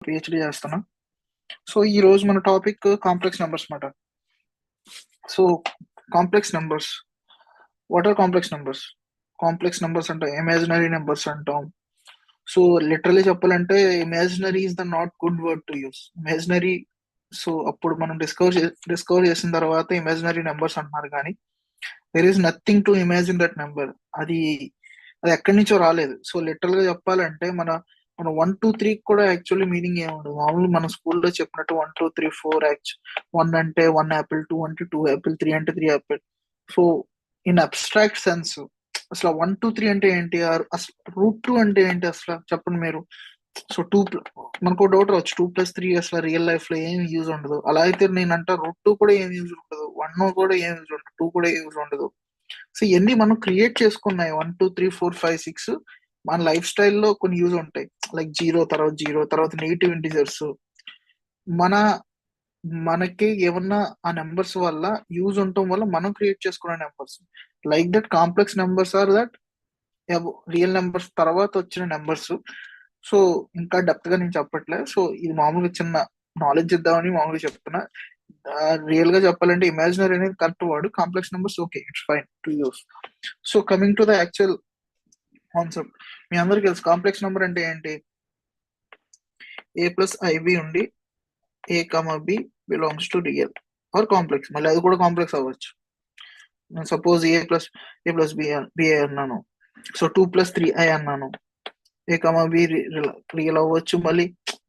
PhD చేస్తున్నా. So ఈ రోజు మన టాపిక్ కాంప్లెక్స్ నెంబర్స్ మాట. So complex numbers, what are complex numbers? Complex numbers అంటే ఇమాజినరీ నెంబర్స్ అంటాం. సో లిటరలీ చెప్పాలంటే imaginary is the not good word to use. Imaginary, so అప్పుడు మనం డిస్కవర్ చేసిన తర్వాత ఇమాజినరీ నెంబర్స్ అంటున్నారు, కానీ there is nothing to imagine that number. అది అది ఎక్కడి నుంచో రాలేదు. సో లిటరల్ గా చెప్పాలంటే మన మన 1 2 3 కూడా యాక్చువల్లీ మీనింగ్ ఏముండదు. మామూలు మన స్కూల్లో చెప్పినట్టు 1 2 3 4 1 అంటే 1 యాపిల్, 2 అంటే 2 యాపిల్, 3 అంటే 3 Apple. So in abstract sense అసలు 1 2 3 అంటే ఏంటి, అసలు √2 అంటే ఏంటి అసలు చెప్పండి మీరు. సో మనకు డౌట్ రావచ్చు, 2 + 3 అసలు రియల్ లైఫ్ లో ఏం యూజ్ ఉండదు. అలా అయితే నేను అంటా √2 కూడా ఏం యూజ్ ఉండదు, 1 కూడా ఏం యూజ్ ఉండదు, 2 కూడా యూజ్ ఉండదు. సో ఇవన్నీ మనం క్రియేట్ చేసుకున్నాయి. 1 2 3 4 5 6 మన లైఫ్ స్టైల్లో కొన్ని యూజ్ ఉంటాయి. లైక్ జీరో తర్వాత నెగిటివ్ ఇంటిజర్స్. మన మనకి ఏమన్నా ఆ నెంబర్స్ వల్ల యూజ్ ఉండటం వల్ల మనం క్రియేట్ చేసుకున్న numbers. Like that complex numbers are that real numbers తర్వాత వచ్చిన నెంబర్స్. సో ఇంకా డెప్త్ గా నేను చెప్పట్లే. సో ఇది మామూలుగా చిన్న నాలెడ్జ్ ఇద్దామని మామూలుగా చెప్తున్నా. రియల్ గా చెప్పాలంటే ఇమాజినరీ అనేది correct word, complex numbers okay, it's fine to use. So coming to the actual concept, మీ అందరికి తెలుసు కాంప్లెక్స్ నెంబర్ అంటే ఏంటి. a+ib ఉండి a, b belongs to real are complex. మళ్ళీ అది కూడా కాంప్లెక్స్ అవ్వచ్చు. సపోజ్ a+b అన్నాను, సో 2+3i అన్నాను, a, b రియల్ అవ్వచ్చు. మళ్ళీ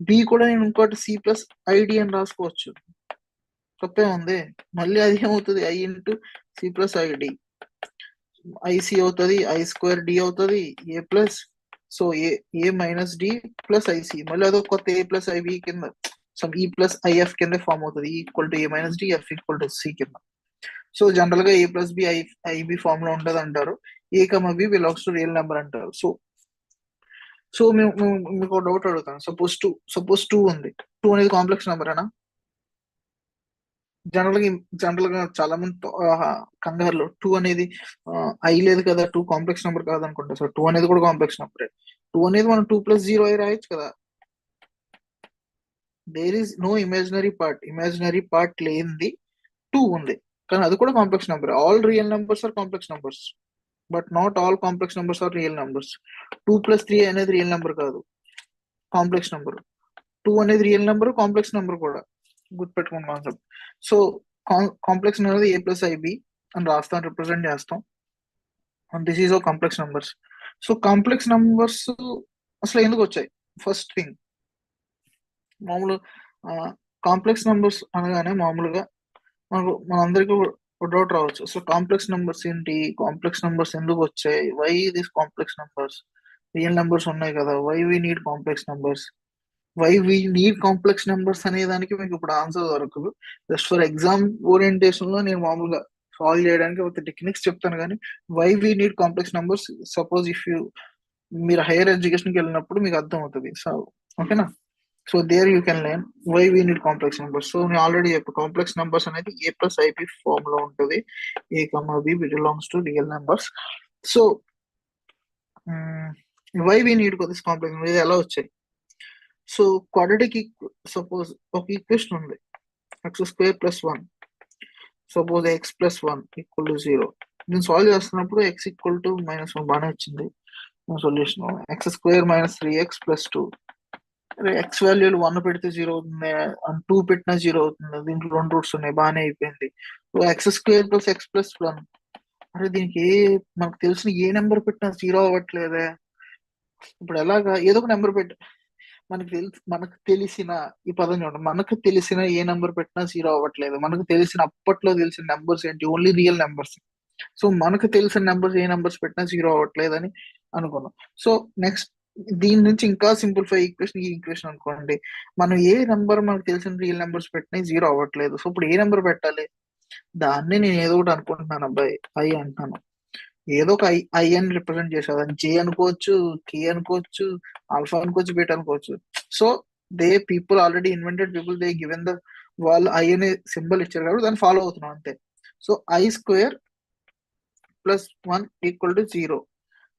బి కూడా నేను ఇంకోటి c+id అని రాసుకోవచ్చు, తప్పే ఉంది. మళ్ళీ అది ఏమవుతుంది, i × c+id, IC అవుతుంది, I²d అవుతుంది, a plus, so a - d + IC, మళ్ళీ అదొక కొత్త a+ib కింద సమ్ e+if కింద ఫామ్ అవుతుంది, e = a - d, f = c కింద. సో జనరల్ గా a+b IB ఫామ్ లో ఉంటది అంటారు. a, b belongs to real number అంటారు. సో మీకు ఒక డౌట్ అడుగుతాను. సపోజ్ 2 ఉంది. 2 అనేది కాంప్లెక్స్ నెంబరేనా? జనరల్ గా చాలా మంది కంగారులో 2 అనేది లేదు కదా, 2 కాంప్లెక్స్ నెంబర్ కాదనుకుంటా. సో 2 అనేది కూడా కాంప్లెక్స్ నెంబరే. 2 అనేది మనం 2+0 రాయొచ్చు కదా. There is no imaginary part లేనిది 2 ఉంది, కానీ అది కూడా complex number. All real numbers are complex numbers, but not all complex numbers are real numbers. 2+3 అనేది రియల్ నెంబర్ కాదు, కాంప్లెక్స్ నెంబర్. 2 అనేది రియల్ నెంబర్, కాంప్లెక్స్ నెంబర్ కూడా, గుర్తుపెట్టుకోండి కాన్సెప్ట్. సో కాంప్లెక్స్ అనేది a+ib అని రాస్తాం, రిప్రజెంట్ చేస్తాం. And this is all complex numbers. So complex numbers అసలు ఎందుకు వచ్చాయి? ఫస్ట్ థింగ్, మామూలు కాంప్లెక్స్ నెంబర్స్ అనగానే మామూలుగా మనందరికీ డౌట్ రావచ్చు, అసలు కాంప్లెక్స్ నెంబర్స్ ఏంటి, కాంప్లెక్స్ నెంబర్స్ ఎందుకు వచ్చాయి, why this complex numbers, real numbers ఉన్నాయి కదా, why we need complex numbers, why we need complex numbers అనే దానికి మీకు ఇప్పుడు ఆన్సర్ దొరకదు. జస్ట్ ఫర్ ఎగ్జామ్ ఓరియంటేషన్ లో నేను మామూలుగా సాల్వ్ చేయడానికి ఒక టెక్నిక్స్ చెప్తాను, కానీ why we need complex numbers suppose మీరు హైయర్ ఎడ్యుకేషన్కి వెళ్ళినప్పుడు మీకు అర్థం అవుతుంది. సో ఓకేనా. So there you can learn why we need complex numbers. So నేను ఆల్రెడీ చెప్పి కాంప్లెక్స్ నెంబర్స్ అనేది a+ib ఫామ్ లో ఉంటుంది. a, b belongs to real numbers. So why we need this complex number, ఇది ఎలా వచ్చాయి? సో క్వాడ్రాటిక్ సపోజ్ ఒక equation ఉంది, x² + 1, సపోజ్ x + 1 = 0. నేను సాల్వ్ చేస్తున్నప్పుడు x = -1 బాగానే వచ్చింది సొల్యూషన్. x² - 3x + 2, x వాల్యూలు 1 పెడితే 0 అవుతుంది, 2 పెట్టినా 0 అవుతుంది. దీంట్లో 2 రూట్స్ ఉన్నాయి, బాగానే అయిపోయింది. x² + x + 1, అరే దీనికి మనకు తెలిసిన ఏ నెంబర్ పెట్టినా 0 అవ్వట్లేదే. ఇప్పుడు ఎలాగా, ఏదో ఒక నెంబర్ మనకు తెలిసిన ఈ పదం చూడండి, మనకు తెలిసిన ఏ నెంబర్ పెట్టినా 0 అవ్వట్లేదు. మనకు తెలిసిన అప్పట్లో తెలిసిన నెంబర్స్ ఏంటి, ఓన్లీ రియల్ నెంబర్స్. సో మనకు తెలిసిన నెంబర్స్ ఏ నెంబర్స్ పెట్టినా 0 అవ్వట్లేదు అని అనుకున్నాం. సో నెక్స్ట్ దీని నుంచి ఇంకా సింప్లిఫై ఈ ఈక్వేషన్ అనుకోండి, మనం ఏ నెంబర్ మనకు తెలిసిన రియల్ నెంబర్స్ పెట్టినా 0 అవ్వట్లేదు. సో ఇప్పుడు ఏ నెంబర్ పెట్టాలి? దాన్ని నేను ఏదో ఒకటి అనుకుంటున్నాను అబ్బాయి, ఐ అంటున్నాను. ఏదో ఒక ఐ అని రిప్రజెంట్ చేసేది, జే అనుకోవచ్చు, కే అనుకోవచ్చు, ఆల్ఫా అనుకోవచ్చు, బీటా అనుకోవచ్చు. So people already invented people they given the వాళ్ళు ఐ అనే సింబల్ ఇచ్చారు కాబట్టి దాన్ని ఫాలో అవుతున్నాం అంతే. So I² + 1 = 0.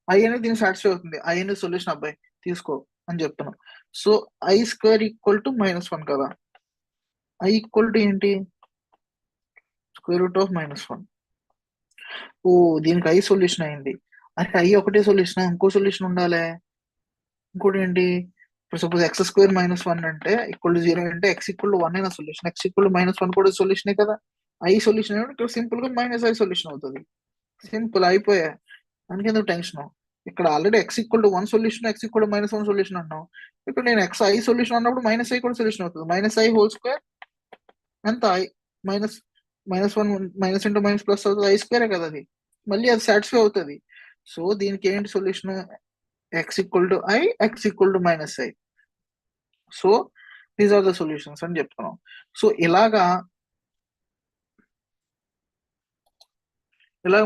ఐ అనేది దీన్ని సాటిస్ఫై అవుతుంది. ఐ అనే సొల్యూషన్ అబ్బాయి తీసుకో, అని చెప్తున్నాం. So I square equal to -1 కదా. ఐ ఈక్వల్ టు ఏంటి? Square root of -1. ఓ, దీనికి ఐ సొల్యూషన్ అయింది. అరే ఐ ఒకటే సొల్యూషన్, ఇంకో సొల్యూషన్ ఉండాలి. ఇంకోటి ఏంటి? ఇప్పుడు సపోజ్ ఎక్స్ స్క్వేర్ -1 అంటే ఈక్వల్ టు 0 అంటే ఎక్స్ ఈక్వల్ టు 1 అయిన సొల్యూషన్, ఎక్స్ ఈక్వల్ టు -1 కూడా సొల్యూషనే కదా. ఐ సొల్యూషన్ ఇక్కడ సింపుల్ గా -ఐ సొల్యూషన్ అవుతుంది. సింపుల్ అయిపోయా. అందుకెందుకు టెన్షన్? ఇక్కడ already X equal to 1 solution, X equal to -1 solution అన్నాం. ఇప్పుడు నేను ఎక్స్ ఐ సొల్యూషన్ అన్నప్పుడు -ఐ కూడా సొల్యూషన్ అవుతుంది. -ఐ హోల్ స్క్వేర్ ఎంత? I minus -1 minus into minus plus అవుతుంది, ఐ స్క్వేరే కదా అది. మళ్ళీ అది సాటిస్ఫై అవుతుంది. సో దీనికి ఏంటి solution? X equal to I, X equal to -I. So these are the solutions అని చెప్తున్నాం. సో ఇలాగా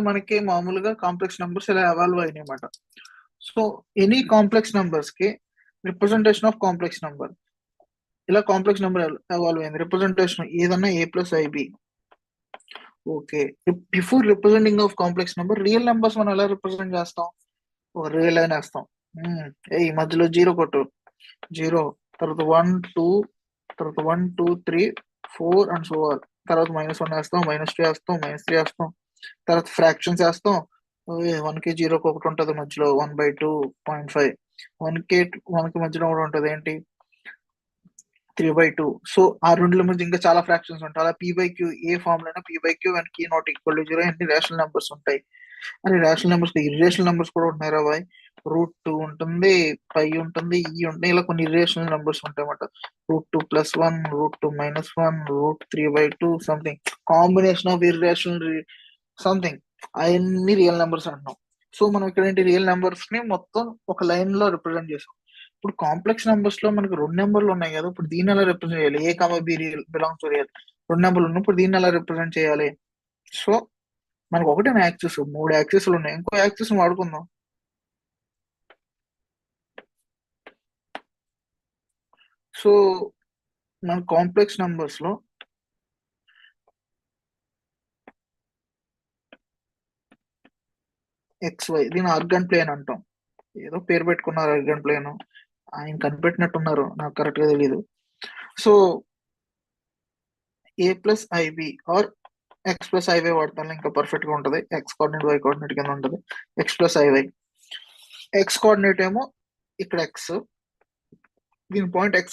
మనకి మామూలుగా కాంప్లెక్స్ నెంబర్స్ ఇలా ఎవాల్వ్ అయినాయి అన్నమాట. సో ఎనీ కాంప్లెక్స్ నెంబర్స్ కి రిప్రజెంటేషన్ ఆఫ్ కాంప్లెక్స్ నెంబర్, ఇలా కాంప్లెక్స్ నెంబర్ ఎవాల్వ్ అయింది. రిప్రజెంటేషన్ ఏదన్నా a plus i b. Okay, before representing of complex number real numbers మనం ఎలా రిప్రజెంట్ చేస్తాం? రియల్ అని వేస్తాం. ఈ మధ్యలో 0 కొట్టు, 0, తర్వాత 1 2, తర్వాత 1 2 3 4 అండ్ సో ఆన్. తర్వాత -1 వేస్తాం, -2 వేస్తాం, -3 వేస్తాం. తర్వాత ఫ్రాక్షన్స్ వేస్తాం. 1కి 0కి ఒకటి ఉంటుంది మధ్యలో, 1/2 0.5. 1కి 1కి మధ్యలో కూడా ఉంటుంది ఏంటి? 3/2. సో ఆ రెండుల మధ్య ఇంకా చాలా ఫ్రాక్షన్స్ ఉంటాయి. అలా p/q ఏ ఫామ్ లో p/q అండ్ కి నాట్ ఈక్వల్ టు 0 అన్ని రేషనల్ నెంబర్స్ ఉంటాయి. అని రేషనల్ నెంబర్స్, ఇర్రేషనల్ నెంబర్స్ కూడా ఉంటున్నారా బాయ్? √2 ఉంటుంది, పై ఉంటుంది, ఈ ఉంటుంది, ఇలా కొన్ని ఇర్రేషనల్ నెంబర్స్ ఉంటాయి అన్నమాట. √2 + 1, √2 - 1, √3/2 something, combination of irrational something, అవన్నీ రియల్ నెంబర్స్ అంటున్నాం. సో మనం ఇక్కడ ఏంటి? రియల్ నెంబర్స్ ని మొత్తం ఒక లైన్ లో రిప్రజెంట్ చేసాం. ఇప్పుడు కాంప్లెక్స్ నెంబర్స్ లో మనకి 2 నెంబర్లు ఉన్నాయి కదా. ఇప్పుడు దీన్ని ఎలా రిప్రజెంట్ చేయాలి? a, b real belongs to real. 2 నెంబర్లు ఉన్నాయి, ఇప్పుడు దీన్ని ఎలా రిప్రజెంట్ చేయాలి? సో మనకు ఒకటే యాక్సిస్, 3 యాక్సిస్లు ఉన్నాయి. ఇంకో యాక్సిస్ వాడుకుందాం. సో మన కాంప్లెక్స్ నెంబర్స్ లో XY, దీని ఆర్గాన్ ప్లేన్ అంటాం. ఏదో పేరు పెట్టుకున్నారు ఆర్గాన్ ప్లేన్, ఆయన కనిపెట్టినట్టున్నారు, నాకు కరెక్ట్ గా తెలియదు. So a plus i b or x plus i y వాడతాను, ఇంకా పర్ఫెక్ట్ గా ఉంటది. ఎక్స్ కోఆర్డినేట్, వై కోఆర్డినేట్ కింద ఉంటది. x plus i y. X coordinate ఏమో ఇక్కడ x, దీని పాయింట్ x,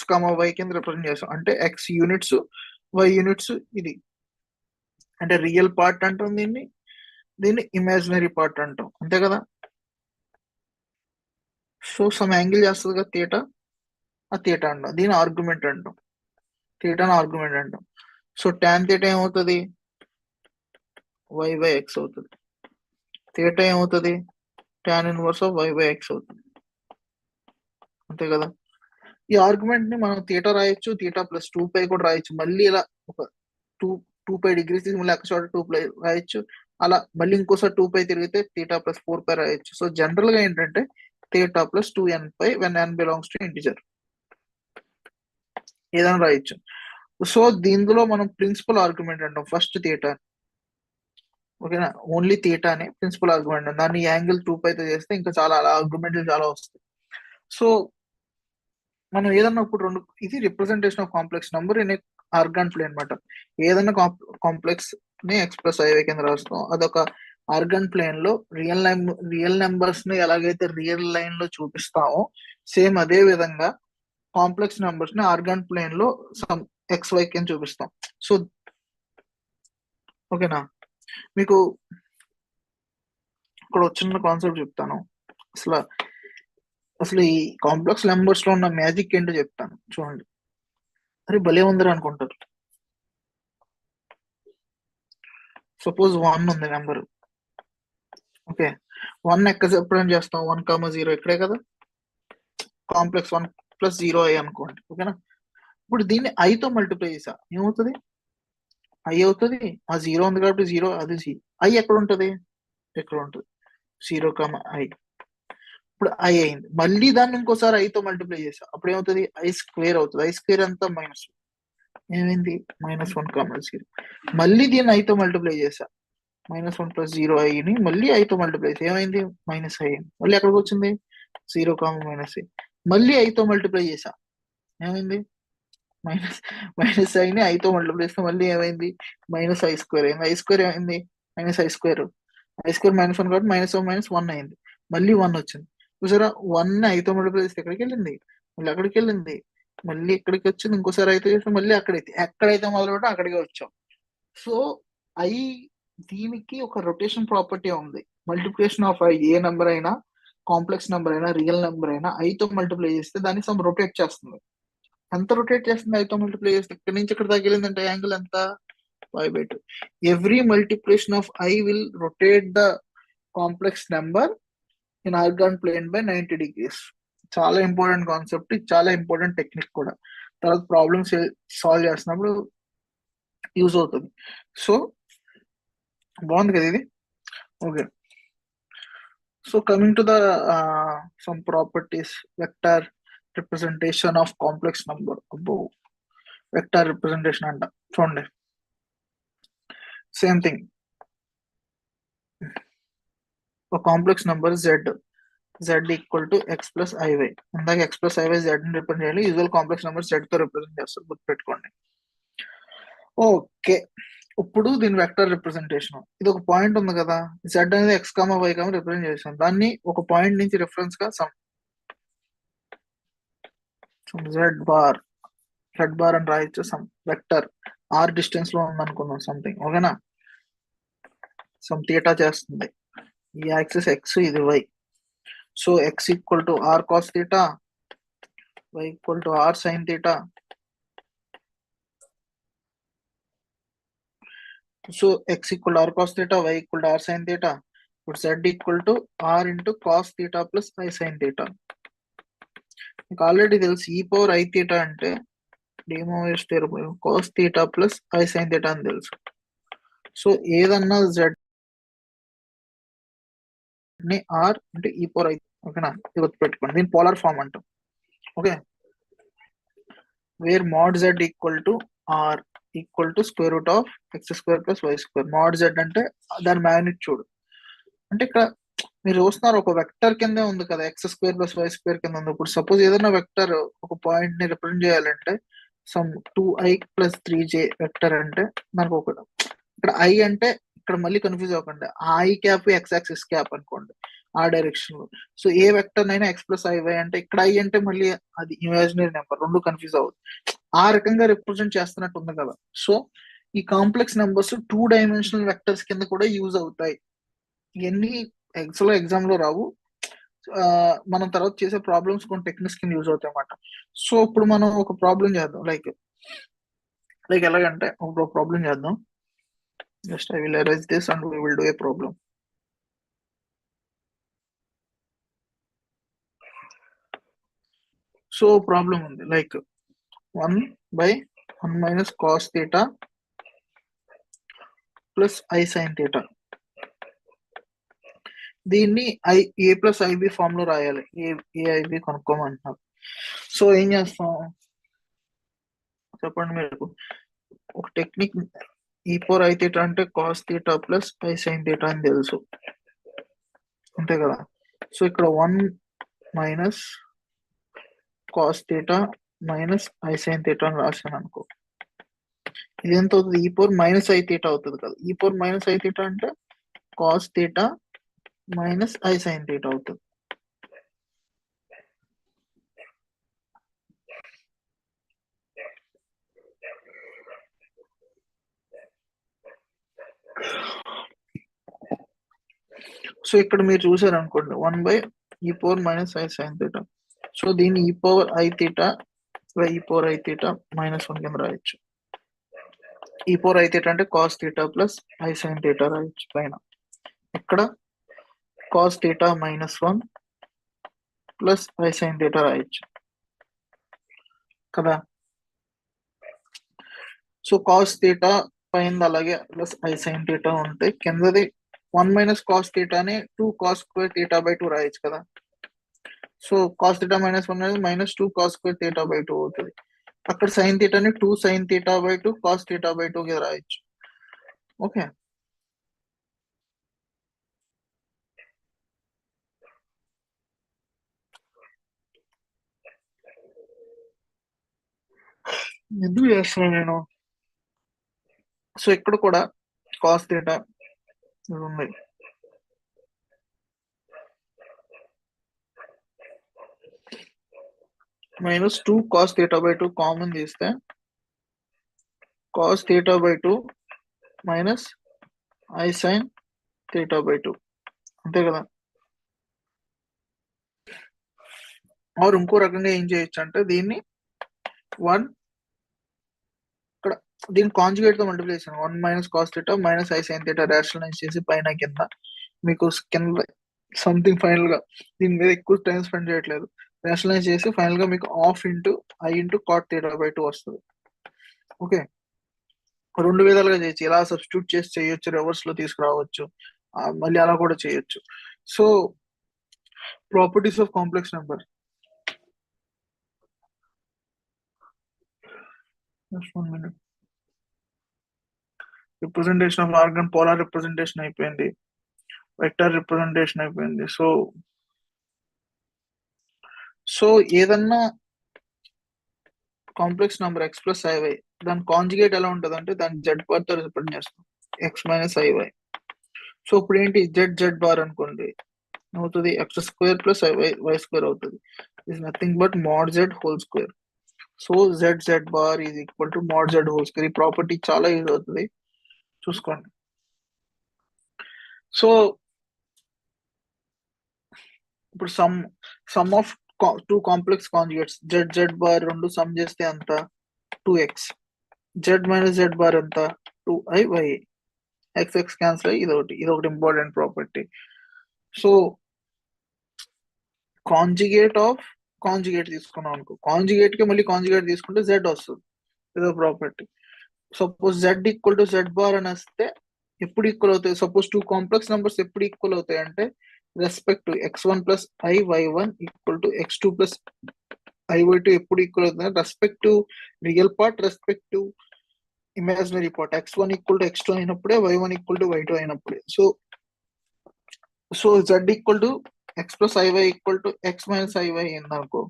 y కింద రిప్రజెంట్ చేస్తాం. అంటే x యూనిట్స్, y యూనిట్స్. ఇది అంటే రియల్ పార్ట్ అంటాం దీన్ని, దీన్ని ఇమాజినరీ పార్ట్ అంటాం, అంతే కదా. సో సమ్ యాంగిల్ చేస్తుంది కదా థీటా, ఆ థీటా అంటాం. దీని ఆర్గ్యుమెంట్ అంటాం, థీటాను ఆర్గ్యుమెంట్ అంటాం. సో టాన్ థీటా ఏమవుతుంది? y/x అవుతుంది. థీటా ఏమవుతుంది? టాన్ ఇన్వర్స్ ఆఫ్ y/x అవుతుంది, అంతే కదా. ఈ ఆర్గ్యుమెంట్ ని మనం థీటా రాయొచ్చు, థీటా ప్లస్ 2π కూడా రాయొచ్చు. మళ్ళీ ఇలా ఒక 2π డిగ్రీస్ మళ్ళీ అక్కడ చోట 2π రాయొచ్చు. అలా మళ్ళీ ఇంకోసారి 2π తిరిగితే థీటా ప్లస్ 4π రాయొచ్చు. సో జనరల్ గా ఏంటంటే theta plus 2nπ when n belongs to integer, ఏదైనా రాయొచ్చు. సో దీనిలో మనం ప్రిన్సిపల్ ఆర్గ్యుమెంట్ అంటాం ఫస్ట్ థీటా, ఓకేనా. ఓన్లీ థీటా అనే ప్రిన్సిపల్ ఆర్గ్యుమెంట్, దాన్ని యాంగిల్ 2πతో చేస్తే ఇంకా చాలా అలా ఆర్గ్యుమెంట్లు చాలా వస్తాయి. సో మనం ఏదన్నా ఇప్పుడు రెండు, ఇది representation of complex number in Argand plane అనమాట. ఏదన్నా కాంప్లెక్స్ ని x ప్లస్ ఐవై కింద రాస్తాం, అదొక ఆర్గాన్ ప్లేన్ లో రియల్ నెంబర్స్ ని ఎలాగైతే రియల్ లైన్ లో చూపిస్తామో, సేమ్ అదే విధంగా కాంప్లెక్స్ నెంబర్స్ ని ఆర్గాన్ ప్లేన్ లో సమ్ XY కింద చూపిస్తాం. సో ఓకేనా. మీకు ఇక్కడ వచ్చిన కాన్సెప్ట్ చెప్తాను. అసలు అసలు ఈ కాంప్లెక్స్ నెంబర్స్ లో ఉన్న మ్యాజిక్ ఏంటో చెప్తాను, చూడండి. అరే భలే ఉందిరా అనుకుంటారు. సపోజ్ 1 ఉంది నెంబర్, ఓకే. 1 ఎక్కడ రిప్రజెంట్ చేస్తాం? 1,0 ఇక్కడే కదా. కాంప్లెక్స్ 1 + 0i అనుకోండి, ఓకేనా. ఇప్పుడు దీన్ని ఐతో మల్టిప్లై చేసా, ఏమవుతుంది? ఐ అవుతుంది. ఆ 0 ఉంది కాబట్టి 0, అది ఐ ఎక్కడ ఉంటుంది? ఎక్కడ ఉంటుంది? 0,i. ఇప్పుడు ఐ అయింది. మళ్ళీ దాన్ని ఇంకోసారి ఐతో మల్టిప్లై చేసా, అప్పుడు ఏమవుతుంది? ఐ స్క్వేర్ అవుతుంది. ఐ స్క్వేర్ అంతా మైనస్, ఏమైంది? -1,0. మళ్ళీ దీన్ని ఐతో మల్టిప్లై చేసా, -1 + 0i ని మళ్ళీ ఐతో మల్టిప్లై చేసా, ఏమైంది? -i. మళ్ళీ ఎక్కడికి వచ్చింది? 0, -i. మళ్ళీ ఐతో మల్టిప్లై చేసా, ఏమైంది? మైనస్ మైనస్ ఐని ఐతో మల్టిప్లై చేస్తే మళ్ళీ ఏమైంది? మైనస్ ఐ స్క్వేర్ అయింది. ఐ స్క్వేర్ ఏమైంది? Minus I square. I square -1 కాబట్టి -1 అయింది. మళ్ళీ 1 వచ్చింది. చూసారా, 1 ఐతో మల్టిప్లై చేస్తే ఎక్కడికి వెళ్ళింది? మళ్ళీ అక్కడికి వెళ్ళింది. మళ్ళీ ఇక్కడికి వచ్చింది. ఇంకోసారి అయితే చేస్తే మళ్ళీ ఎక్కడైతే మొదలు పెట్టా అక్కడికే వచ్చాం. సో ఐ దీనికి ఒక రొటేషన్ ప్రాపర్టీ ఉంది. Multiplication of I, A number అయినా, కాంప్లెక్స్ నెంబర్ అయినా, రియల్ నెంబర్ అయినా ఐతో మల్టిప్లై చేస్తే దాన్ని సమ్ రొటేట్ చేస్తుంది. ఎంత రొటేట్ చేస్తుంది ఐతో మల్టిప్లై చేస్తే? ఇక్కడ నుంచి ఇక్కడ తగిలిందంటే యాంగిల్ ఎంత? y/2. Every multiplication of i will rotate the complex number in Argand plane by 90 degrees. చాలా ఇంపార్టెంట్ కాన్సెప్ట్, చాలా ఇంపార్టెంట్ టెక్నిక్ కూడా. తర్వాత ప్రాబ్లమ్స్ సాల్వ్ చేస్తున్నప్పుడు యూజ్ అవుతుంది. సో బాగుంది కదా ఇది. Okay, so coming to the some properties. Vector representation of complex number. అబ్బో, వెక్టర్ రిప్రజెంటేషన్ అంట. చూడండి, సేమ్ థింగ్. ఒక complex number z equal to x plus i y. ఇందాక x ప్లస్ ఐవై z ని రిప్రజెంట్ చేయాలి. యూజువల్ కాంప్లెక్స్ నెంబర్ z తో represent చేస్తారు, గుర్తుపెట్టుకోండి. ఓకే, ఇప్పుడు దీని వెక్టర్ రిప్రజెంటేషన్. ఇది ఒక పాయింట్ ఉంది కదా, z అనేది x, y రిప్రజెంట్ చేసాం. దాన్ని ఒక పాయింట్ నుంచి రిఫరెన్స్ గా సమ్ z బార్ అని రాయొచ్చు. సమ్ వెక్టర్ r డిస్టెన్స్ లో ఉంది అనుకుందాం, సంథింగ్. ఓకేనా, సమ్ థీటా చేస్తుంది. ఈ యాక్సిస్ x, ఇది y. So x equal to r cos theta, y equal to r sin theta. So x equal r cos theta, y equal r sin theta. ఇప్పుడు z equal to r into cos theta plus i sin theta. మీకు already తెలుసు, ఈ power i theta అంటే డిమోవేష్ cos theta plus i sin theta అని తెలుసు. So ఏదన్నా z ని r అంటే ఈ పవర్ i. ఓకేనా, ఇది గుర్తుపెట్టుకోండి. దీని పోలార్ ఫామ్ అంటాం. Okay, where mod z equal to r equal to square root of x square plus y square. mod z అంటే దాని మ్యాగ్నిట్యూడ్. అంటే ఇక్కడ మీరు చూస్తున్నారు, ఒక వెక్టర్ కిందే ఉంది కదా, x square plus y square కింద ఉంది. ఇప్పుడు సపోజ్ ఏదైనా వెక్టర్ ఒక పాయింట్ ని రిప్రజెంట్ చేయాలంటే some 2i plus 3j vector అంటే మనకు ఒక, ఇక్కడ i అంటే ఇక్కడ మళ్ళీ కన్ఫ్యూజ్ అవ్వకండి, I cap x axis cap అనుకోండి, ఆ డైరెక్షన్ లో. సో ఏ వెక్టర్ నైనా x ప్లస్ ఐవై అంటే ఇక్కడ i అంటే మళ్ళీ అది ఇమాజినరీ నెంబర్, రెండు కన్ఫ్యూజ్ అవ్వదు. ఆ రకంగా రిప్రజెంట్ చేస్తున్నట్టు ఉంది కదా. సో ఈ కాంప్లెక్స్ నెంబర్స్ 2 డైమెన్షనల్ వెక్టర్స్ కింద కూడా యూజ్ అవుతాయి. ఇవన్నీ ఎగ్జామ్ లో రావు, మనం తర్వాత చేసే ప్రాబ్లమ్స్ కొన్ని టెక్నిక్స్ కింద యూజ్ అవుతాయి అన్నమాట. సో ఇప్పుడు మనం ఒక ప్రాబ్లం చేద్దాం. లైక్ ఎలాగంటే ఒక ప్రాబ్లం చేద్దాం. Just I will arrange this and we will do a problem. So problem ఉంది like 1/1 minus cos theta plus i sine theta. దీన్ని ఏ ప్లస్ ఐబి ఫామ్ లో రాయాలి. ఏఐబి కనుక్కోమంటున్నారు. సో ఏం చేస్తాం చెప్పండి మీరు. ఒక టెక్నిక్, ఈ పవర్ ఐ థీటా అంటే cos theta plus i sine theta అని తెలుసు, అంతే కదా. సో ఇక్కడ 1 minus cos theta minus i sine theta అని రాశాను అనుకో. ఇది ఎంత అవుతుంది? ఈ పవర్ మైనస్ ఐ థీటా అవుతుంది కదా. ఈ పవర్ మైనస్ ఐ థీటా అంటే cos theta minus i sine theta అవుతుంది. సో ఇక్కడ మీరు చూసారు అనుకోండి, 1/e minus i sine theta. So దీన్ని ఈ పవర్ ఐ థీటా బై ఈ పవర్ ఐ థీటా -1 కింద రాయొచ్చు. ఈ పవర్ ఐ థీటా అంటే cos theta plus i sine theta రాయొచ్చు పైన. ఇక్కడ cos theta -1 plus i sine theta రాయొచ్చు కదా. సో కాస్ థీటా పైన అలాగే ప్లస్ ఐ సైన్ థీటా ఉంటే కిందది 1 మైనస్ కాస్ థీటాని 2 కాస్ స్క్వేర్ థీటా బై 2 రాయొచ్చు కదా. సో కాస్ థీటా -1 అనేది -2 కాస్ స్క్వేర్ థీటా బై 2 అవుతుంది. అక్కడ సైన్ థీటాని 2 sine theta by 2 cos theta by 2 కి రాయొచ్చు. ఓకే, ఎందుకు చేస్తున్నాను నేను? సో ఇక్కడ కూడా కాస్ థీటా ఉంది, minus 2 cos theta by 2 common తీస్తే cos theta by 2 minus i sine theta by 2, అంతే కదా. ఆర్ ఇంకో రకంగా ఏం చేయొచ్చు అంటే దీన్ని 1 ఇక్కడ దీన్ని కాంజుగేట్ తో మల్టిప్లై చేశాను, 1 minus cos theta minus i sine theta rationalize చేసి పైన కింద మీకు కింద సంథింగ్ ఫైనల్ గా దీని మీద ఎక్కువ టైం స్పెండ్ చేయట్లేదు, రేషనలైజ్ చేసి ఫైనల్ గా మీకు half into i into cot theta by 2 వస్తుంది. ఓకే, రెండు విధాలుగా చేయొచ్చు, ఇలా సబ్స్టిట్యూట్ చేసి చేయొచ్చు, రివర్స్ లో తీసుకురావచ్చు, మళ్ళీ అలా కూడా చేయొచ్చు. So properties of complex number, just 1 minute. Representation of Argand polar representation అయిపోయింది, వెక్టర్ రిప్రజెంటేషన్ అయిపోయింది. సో సో ఏదన్నా complex number x plus i y దాని కాంజుగేట్ ఎలా ఉంటుంది అంటే దాన్ని జెడ్ బార్ తో రిప్రజెంట్ చేస్తాం, ఎక్స్ మైనస్ ఐవై. సో ఇప్పుడు ఏంటి, జెడ్ జెడ్ బార్ అనుకోండి అవుతుంది, x square plus i y y square అవుతుంది, is nothing but mod z whole square. So z z bar is equal to mode z whole square. ఈ property చాలా use అవుతుంది, చూసుకోండి. So ఇప్పుడు some of two complex కాంజుగేట్స్ Z z bar రెండు some చేస్తే అంత 2x, Z minus Z bar ఎంత 2i y, X X cancel అయ్యి ఇది ఒకటి important property. So conjugate of conjugate తీసుకున్నాం అనుకో, కాంజుగేట్ కి మళ్ళీ కాంజుగేట్ తీసుకుంటే జెడ్ వస్తుంది, ఇదో property. Suppose z equal to z bar అని వస్తే ఎప్పుడు ఈక్వల్ అవుతాయి, సపోజ్ టూ కాంప్లెక్స్ నెంబర్స్ ఎప్పుడు ఈక్వల్ అవుతాయి అంటే respect to x1 plus i y one equal to x2 plus i y two ఎప్పుడు ఈక్వల్ అవుతుంది, respect to real part respect to imaginary part, x1 equal to x2 అయినప్పుడే y1 equal to y2 అయినప్పుడే. So z equal to x plus i y equal to x minus i y అయింది అనుకో,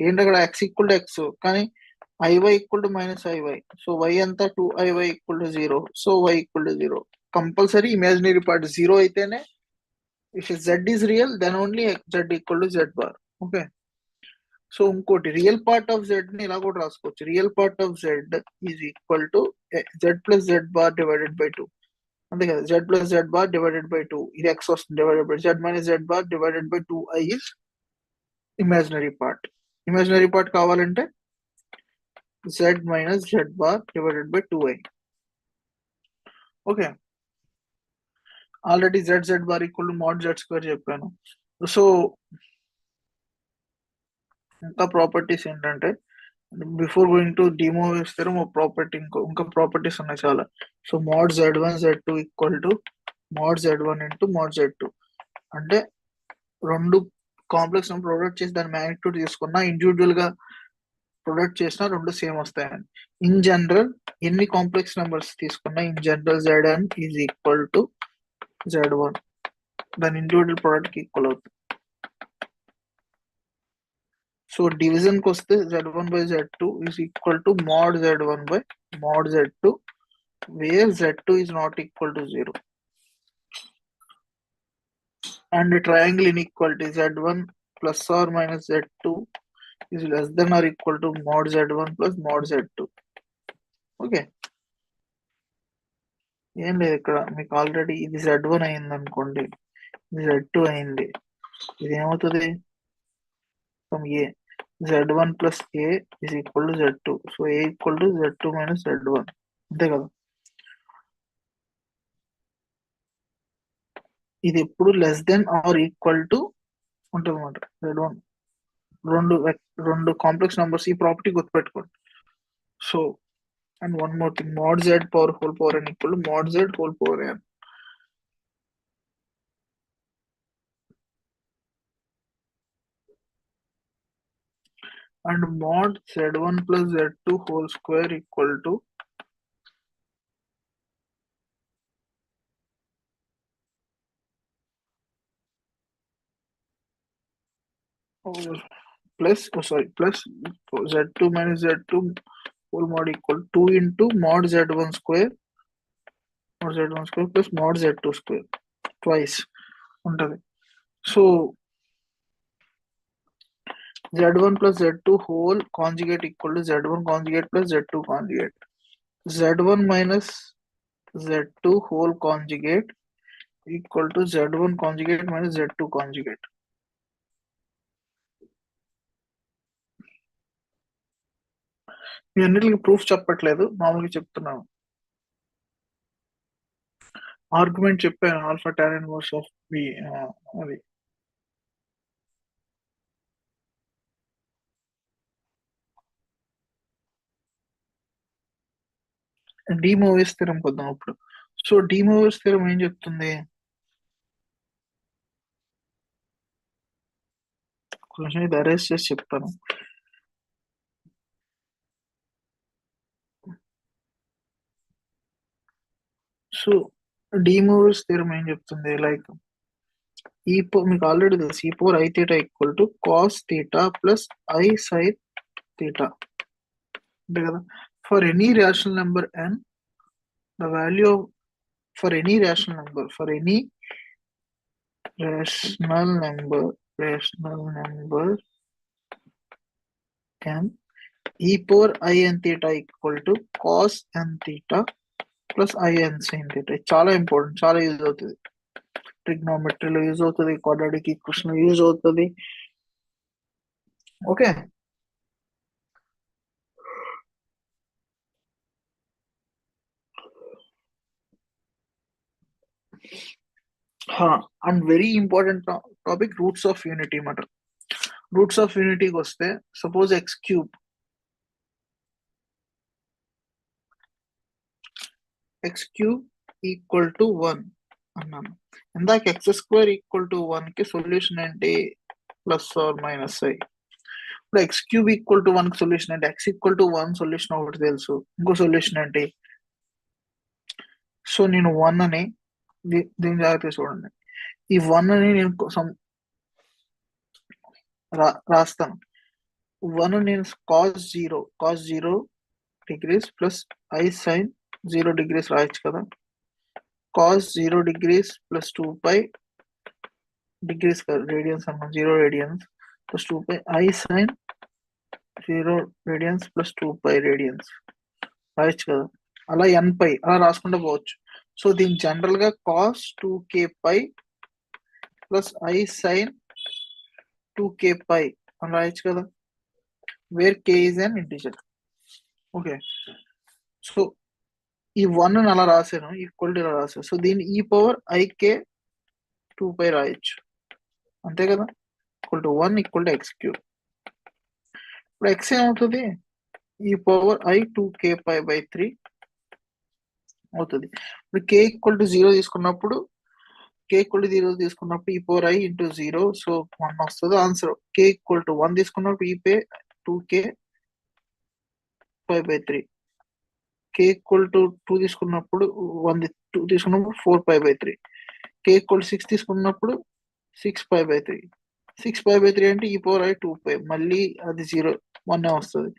ఏంటి అక్కడ x equal to x కానీ i y equal to minus i y, so y అంతా 2iy equal to 0, so y equal to 0. Compulsory imaginary part 0 అయితేనే, if z is real then only z equal to z bar. Okay, so ఇంకోటి real part of z ని ఇలా కూడా రాసుకోవచ్చు, real part of z is equal to z plus z bar divided by 2, అంతే కదా, z plus z bar divided by 2 ఇది x వస్తుంది, divided by z minus z bar divided by 2i is imaginary part. Imaginary part కావాలంటే z minus z bar divided by 2i. Okay, already z z bar equal to mode z square చెప్పాను. So ఇంకా properties ఏంటంటే before going to demo వేస్తారు property, ఇంకా properties ఉన్నాయి చాలా. So mode z1 z2 equal to mod z1 into mode z2, అంటే రెండు complex product చేసి దాని మ్యాగ్నిట్యూడ్ తీసుకున్నా ఇండివిజువల్ గా ప్రొడక్ట్ చేసినా రెండు సేమ్ వస్తాయని. ఇన్ జనరల్ ఎన్ని కాంప్లెక్స్ నెంబర్స్ తీసుకున్నా in general zn is equal to z1, దాని ఇండివిజువల్ ప్రొడక్ట్ కి ఈక్వల్ అవుతుంది. సో డివిజన్ కి వస్తే z1 by z2 is equal to mod z1 by mod z2 where z2 is not equal to 0. And triangle inequality z1 plus or minus z2 is less than or equal to mod z1 plus mod z2. Okay, ఏం లేదు ఇక్కడ మీకు already ఇది z1 అయింది అనుకోండి, ఇది z2 అయింది, ఇది ఏమవుతుంది from a z1 plus a is equal to z2, so a equal to z2 minus z1, అంతే కదా. ఇది ఎప్పుడు less than or equal to ఉంటుంది అనమాట z1, రెండు కాంప్లెక్స్ నెంబర్స్, ఈ ప్రాపర్టీ గుర్తుపెట్టుకోండి. So and one more thing, mod z power whole power n equal to mod z whole power n. And mod z1 plus z2 whole square equal to plus z2 minus z2 whole mod equal 2 into mod z1 square plus mod z2 square twice ఉంటుంది. So z1 plus z2 whole conjugate equal to z1 conjugate plus z2 conjugate. z1 minus z2 whole conjugate equal to z1 conjugate minus z2 conjugate. మీ అన్నిటికి proof చెప్పట్లేదు, మామూలుగా చెప్తున్నాను. Argument చెప్పాను, alpha tan inverse of b అది. De Moivre's స్థిరం కొద్దాం ఇప్పుడు. So డిమూవిస్ స్థిరం ఏం చెప్తుంది? కొంచెం ఇది అరెస్ట్ చేసి చెప్తాను. సో డిమూవిస్ స్థిరం ఏం చెప్తుంది? లైక్ మీకు ఆల్రెడీ తెలుసు, ఈ power I theta equal to cos theta plus i sine theta అంతే కదా. For any rational number n, the value of for any rational number n, e power I n theta equal to cos n theta plus I n sin theta. చాలా important, చాలా use అవుతుంది. ట్రిగ్నోమెట్రీలో use అవుతుంది, quadratic equation use అవుతుంది. Okay, and very important topic roots of unity మాట. Roots of యూనిటీకి వస్తే suppose x cube equal to 1 అన్నాను. ఇందాక x² equal to 1 కి సొల్యూషన్ ఏంటి? Plus or minus i. ఇప్పుడు x³ ఈక్వల్ టు 1 కి సొల్యూషన్ ఏంటి? x ఈక్వల్ టు 1 సొల్యూషన్ ఒకటి తెలుసు, ఇంకో సొల్యూషన్ ఏంటి? సో నేను 1 అని దీని జాగ్రత్త చూడండి. ఈ 1 అని నేను రాస్తాను. 1 నేను cos 0 degrees plus i sine 0 degrees రాయొచ్చు కదా. కాస్ 0 డిగ్రీస్ ప్లస్ 2π డిగ్రీస్ కదా, రేడియన్స్ అన్న 0 radians plus 2π i sine 0 radians plus 2π radians రాయొచ్చు కదా. అలా nπ అలా రాసుకుంటూ పోవచ్చు. సో దీని జనరల్ గా cos 2kπ plus i sign 2kπ అని రాయొచ్చు కదా, where k is an integer. Okay, so ఈ 1 అలా రాశాను, ఈక్వల్ టు ఇలా రాశాను. సో దీన్ని ఈ పవర్ ఐకే 2π రాయొచ్చు అంతే కదా, equal to 1 equal to x³. ఇప్పుడు x ఏమవుతుంది? ఈ పవర్ ఐ 2kπ/3 అవుతుంది. ఇప్పుడు k ఈక్వల్ టు 0 తీసుకున్నప్పుడు ఈ పవర్ ఐ ఇంటూ 0, సో 1 వస్తుంది ఆన్సర్. k ఈక్వల్ టు 1 తీసుకున్నప్పుడు ఈ pay 2kπ/3. k equal to 2 తీసుకున్నప్పుడు 2 తీసుకున్నప్పుడు 4π/3. k ఈక్వల్ టు 6 తీసుకున్నప్పుడు 6π/3. 6π/3 అంటే ఈ పవర్ ఐ 2π, మళ్ళీ అది 0 1 వస్తుంది.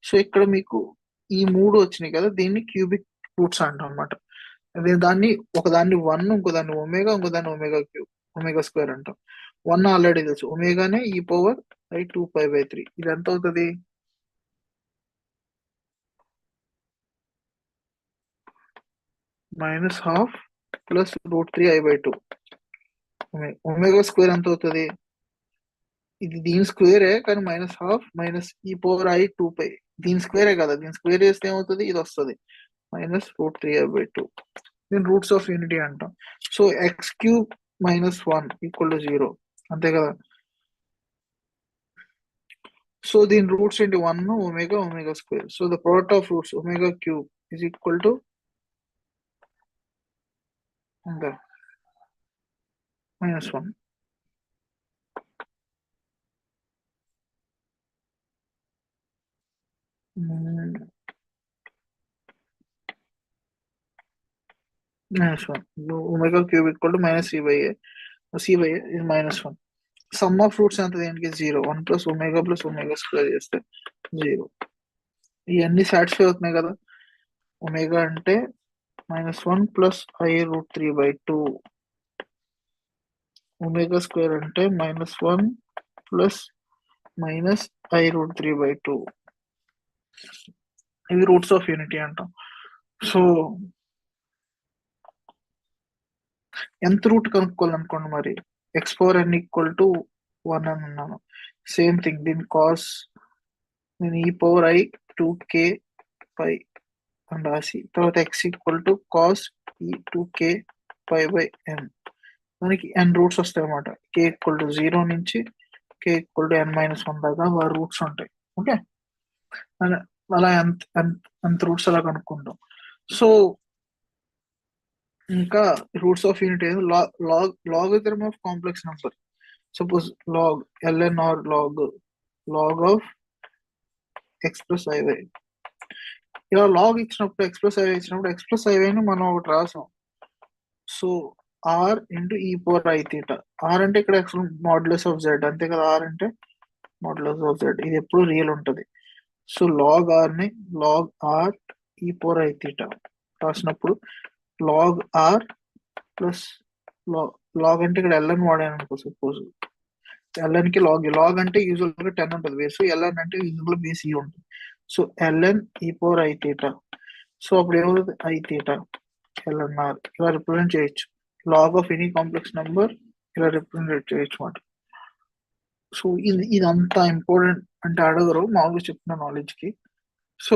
సో ఇక్కడ మీకు ఈ 3 వచ్చినాయి కదా, దీన్ని క్యూబిక్ రూట్స్ అంటాం అనమాట. అదే దాన్ని ఒకదాన్ని 1, ఇంకోదాన్ని ఒమేగా, ఇంకోదాన్ని ఒమేగా స్క్వేర్ అంటాం. 1 ఆల్రెడీ తెలుసు, ఒమేగానే ఈ పవర్ ఐ 2π/3. ఇది ఎంత అవుతుంది? -12 ప్లస్ √3i/2. ఒమేగా స్క్వేర్ ఎంత అవుతుంది? ఇది దీని స్క్వేరే కానీ -12 మైనస్ ఈ పవర్ ఐ 2π, దీని స్క్వేరే కదా, దీని స్క్వేర్ చేస్తే ఏమవుతుంది? ఇది వస్తుంది -√3i/2. దీని రూట్స్ ఆఫ్ యూనిటీ అంటాం. సో x³ -1 ఈక్వల్ టు 0 అంతే కదా. సో దీని రూట్స్ ఏంటి? 1 omega square. So the product of roots ω³ is equal to -1. -1. ω³ equal to -c/a. c/a is -1. Some of roots ఎంత? దేనికి? 0. 1 ప్లస్ ఒమేగా స్క్వేర్ చేస్తే 0. ఇవన్నీ సాటిస్ఫై అవుతున్నాయి కదా. ఒమేగా అంటే -1 ప్లస్ i√3/2. ఒమేగా స్క్వేర్ అంటే -1 ప్లస్ -i√3/2. ఇవి రూట్స్ ఆఫ్ యూనిటీ అంటాం. సో ఎంత రూట్ కనుక్కోవాలనుకోండి, మరి x⁴n = 1 అని ఉన్నాను. సేమ్ థింగ్ దీని కాస్ నేను e⁻i2k పై అని రాసి తర్వాత x = cos e2k π/n. మనకి n రూట్స్ వస్తాయి అన్నమాట. k = 0 నుంచి k = n-1 దాకా రూట్స్ ఉంటాయి. ఓకే, అలా ఎంత రూట్స్ అలా కనుక్కుంటాం. సో ఇంకా roots of unit logarithm of complex number. Suppose log ln or log of x plus iy. ఇలా లాగ్ ఇచ్చినప్పుడు x plus iy ఇచ్చినప్పుడు x plus iy ని మనం ఒకటి రాసాం. So r into e⁻i⁻. r అంటే ఇక్కడ మాడ్యులస్ ఆఫ్ z అంతే కదా. r అంటే మాడ్యులస్ ఆఫ్ z, ఇది ఎప్పుడు రియల్ ఉంటుంది. సో log r ని log r e⁻i⁻ రాసినప్పుడు log r ప్లస్ log అంటే ఇక్కడ ln వాడాను అనుకో. సపోజ్ ln కి log అంటే యూజువల్ గా 10 ఉంటుంది బేస్. ln అంటే యూజువల్ గా బేస్ e ఉంటుంది. So ln e⁻i⁻. సో అప్పుడు ఏమవుతుంది, i⁻ ln r ఇలా రిప్రజెంట్ చేయొచ్చు. Log of any complex number ఇలా రిప్రజెంట్ చేయొచ్చు అన్నమాట. సో ఇది అంత ఇంపార్టెంట్ అంటే అడగరు, మామూలుగా చెప్తున్న నాలెడ్జ్ కి. So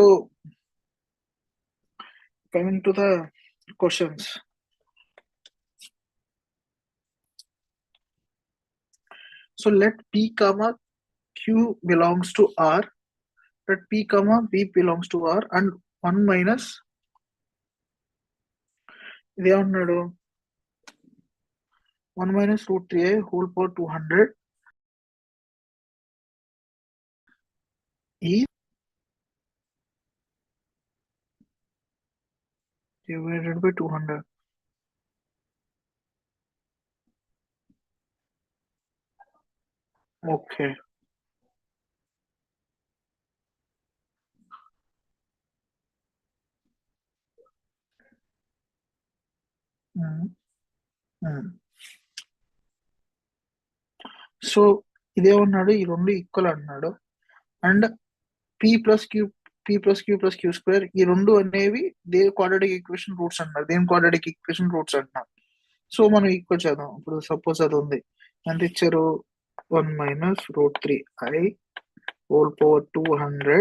coming to the questions. So let p comma q belongs to r. Let p comma b belongs to r and 1 minus ఇది ఏమన్నాడు 1 minus √3i whole power 200 is divided by 200. Okay. So ఇదేమన్నాడు, ఈ రెండు equal అన్నాడు. And p+q+q+q² ఈ రెండు అనేవి దేని quadratic equation roots అంటున్నారు. దేని క్వాడ్రాటిక్ ఈక్వేషన్ రూట్స్ అంటున్నారు. సో మనం ఈక్వల్ చేద్దాం. ఇప్పుడు సపోజ్ అది ఉంది, ఎంత ఇచ్చారు 1 minus √3i whole power 200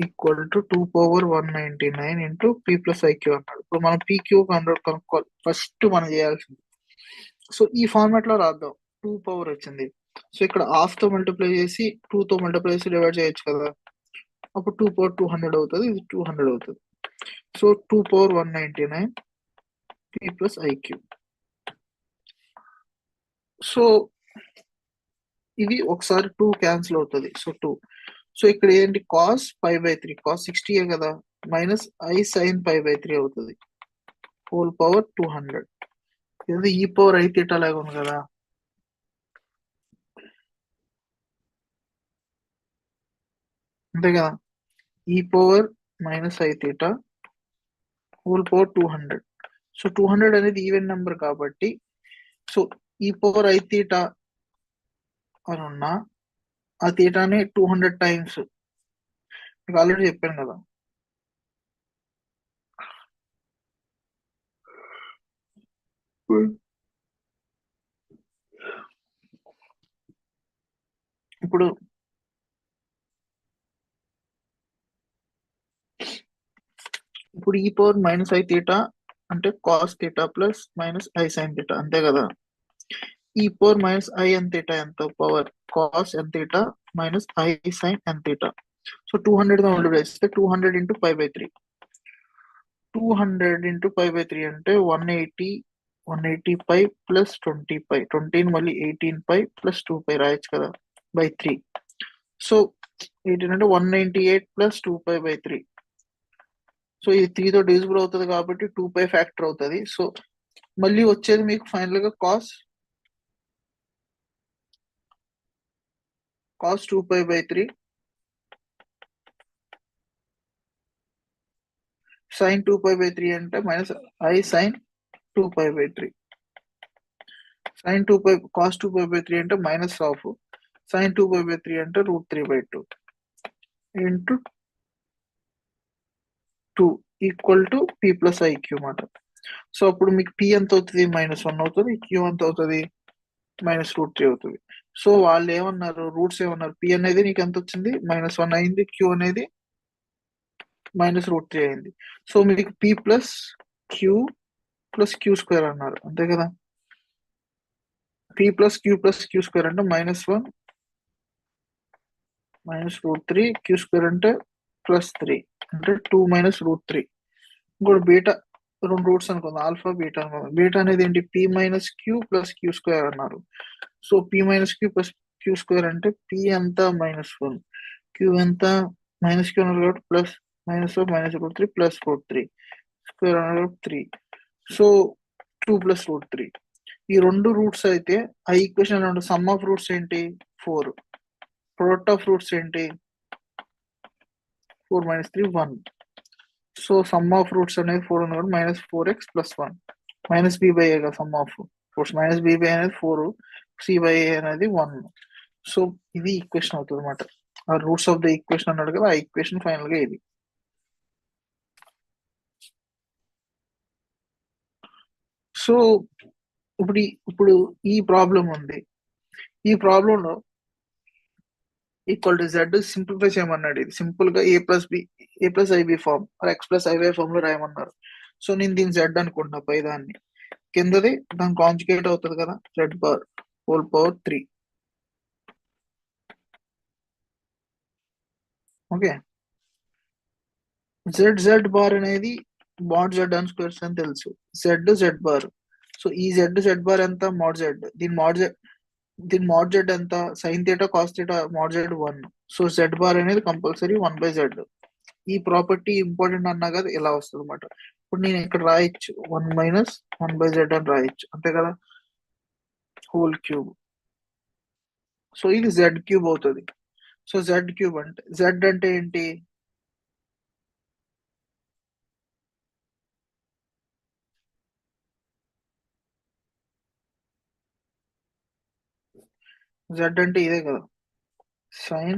equal to 2 power 199 into p+iq అన్నాడు. ఇప్పుడు మనం pq కనుక్కోవాలి. ఫస్ట్ మనం చేయాల్సింది, సో ఈ ఫార్మాట్ లో రాద్దాం. 2 పవర్ వచ్చింది. సో ఇక్కడ హాఫ్ తో మల్టిప్లై చేసి 2 తో మల్టిప్లై చేసి డివైడ్ చేయొచ్చు కదా. అప్పుడు 2 power 200 అవుతుంది, ఇది 200 అవుతుంది. So 2 power 199 p+iq. సో ఇది ఒకసారి 2 క్యాన్సిల్ అవుతుంది. సో 2. సో ఇక్కడ ఏంటి cos π/3 cos 60 కదా మైనస్ i sin π/3 అవుతుంది హోల్ పవర్ 200. ఇది e⁻i⁻ లాగా ఉంది కదా. అంతే కదా, e⁻−i⁻ హోల్ పవర్ 200. సో 200 అనేది ఈవెన్ నెంబర్ కాబట్టి సో e⁻i⁻ అని ఉన్నా ఆ థీటాని 200 టైమ్స్ మీకు ఆల్రెడీ చెప్పాను కదా. ఇప్పుడు e⁻−i⁻ అంటే cos θ ప్లస్ -i sin θ అంతే కదా. e⁻−i n θ ఎంత power cos n θ minus i sin n θ. So 200 తో మల్టిప్లై చేస్తే 200 ఇంటూ π/3. 200 ఇంటూ π/3 అంటే 180π ప్లస్ 20π. 20 మళ్ళీ 18π ప్లస్ 2π రాయొచ్చు కదా బై 3. సో 18 అంటే 198 ప్లస్ 2π/3. సో ఇది 3 తో డివిజిబుల్ అవుతుంది కాబట్టి 2π ఫ్యాక్టర్ అవుతుంది. సో మళ్ళీ వచ్చేది మీకు ఫైనల్ గా cos 2π/3 sin 2π/3 అంటే minus I sin 2π/3. sin 2π cos 2π/3 అంటే minus of sin 2π/3 అంటే √3/2 into 2 equal to p plus IQ మాట. సో అప్పుడు మీకు p ఎంత అవుతుంది? -1 అవుతుంది. q ఎంత అవుతుంది? -√3 అవుతుంది. సో వాళ్ళు ఏమన్నారు, రూట్స్ ఏమన్నారు, p అనేది నీకు ఎంత వచ్చింది? -1 అయింది, q అనేది -√3 అయింది. సో మీకు p ప్లస్ q అన్నారు, అంతే కదా. p ప్లస్ q అంటే -1 -√3 q² అంటే +3 అంటే 2 -√3. ఇంకోటి బీటా, రెండు రూట్స్ అనుకుందాం, ఆల్ఫా బీటా అనుకుందాం. బీటా అనేది ఏంటి? p - q + q² అన్నారు. సో p - q + q² అంటే p ఎంత? -1, q ఎంత? -q అన్నారు కాబట్టి ప్లస్ -√3 + √3 స్క్వేర్ అన్నారు 3. సో 2 + √3. ఈ రెండు రూట్స్ అయితే ఆ ఈక్వేషన్ సమ్ ఆఫ్ రూట్స్ ఏంటి? 4. ప్రొడక్ట్ ఆఫ్ రూట్స్ ఏంటి? 4 - 3 1. సో సమ్ ఆఫ్ రూట్స్ అనేది 4 ఉంది కాబట్టి -4x + 1 -b/a కదా సమ్ ఆఫ్ రూట్స్. -b/a అనేది 4, c/a అనేది 1. సో ఇది ఈక్వేషన్ అవుతుంది అనమాట. ఆ రూట్స్ ఆఫ్ ద ఈక్వేషన్ అన్నాడు కదా, ఆ ఈక్వేషన్ ఫైనల్ గా ఇది. సో ఇప్పుడు ఈ ప్రాబ్లం ఉంది. ఈ ప్రాబ్లంలో ఈక్వల్ టు z సింప్లిఫై చేయమన్నాడు. ఇది సింపుల్ గా a+ib ఫార్మ్ x+iy ఫార్మ్ లో రాయమన్నారు. సో నేను దీన్ని z అనుకుంటున్నా, పై దాన్ని కిందది దాని కాంజుగేట్ అవుతుంది కదా, z⁻³ ఓకే. z అనేది mod z² అని తెలుసు, z. సో ఈ z ఎంత? mod z. దీని mod z ఎంత? sin θ cos θ mod z 1. So z అనేది కంపల్సరీ 1/z. ఈ ప్రాపర్టీ ఇంపార్టెంట్ అన్నా కదా, ఇలా వస్తుంది అనమాట. ఇప్పుడు నేను ఇక్కడ రాయొచ్చు 1 - 1/z అని రాయొచ్చు, అంతే కదా, హోల్ క్యూబ్. సో ఇది z³ అవుతుంది. సో z³ అంటే z అంటే ఏంటి? z అంటే ఇదే కదా, sin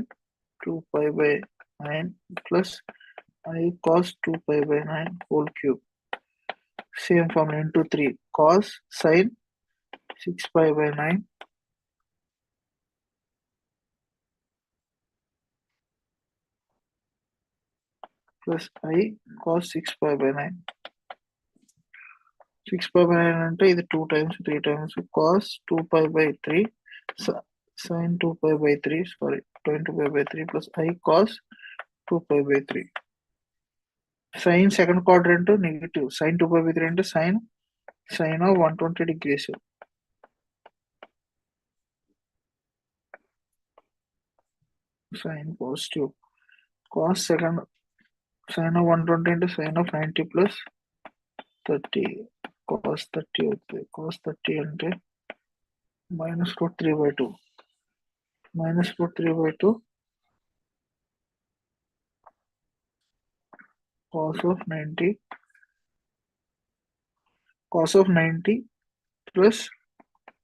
2π/9 plus I cos 2π/9 whole cube. Same form into 3 cos sin 6π/9 plus I cos 6π/9. 6π/9 అంటే ఇది 2 times 3 times cos 2π/3 sin 2π/3 sorry 2π/3 plus I cos 2π/3. Sine second quadrant negative, sin 2π/3 అంటే sin of 120 degrees. sin positive, cos second sin of 120 అంటే sin of 90 plus 30 cos 30 అవుతుంది. cos 30 అంటే -√3/2 -√3/2 cos of 90 plus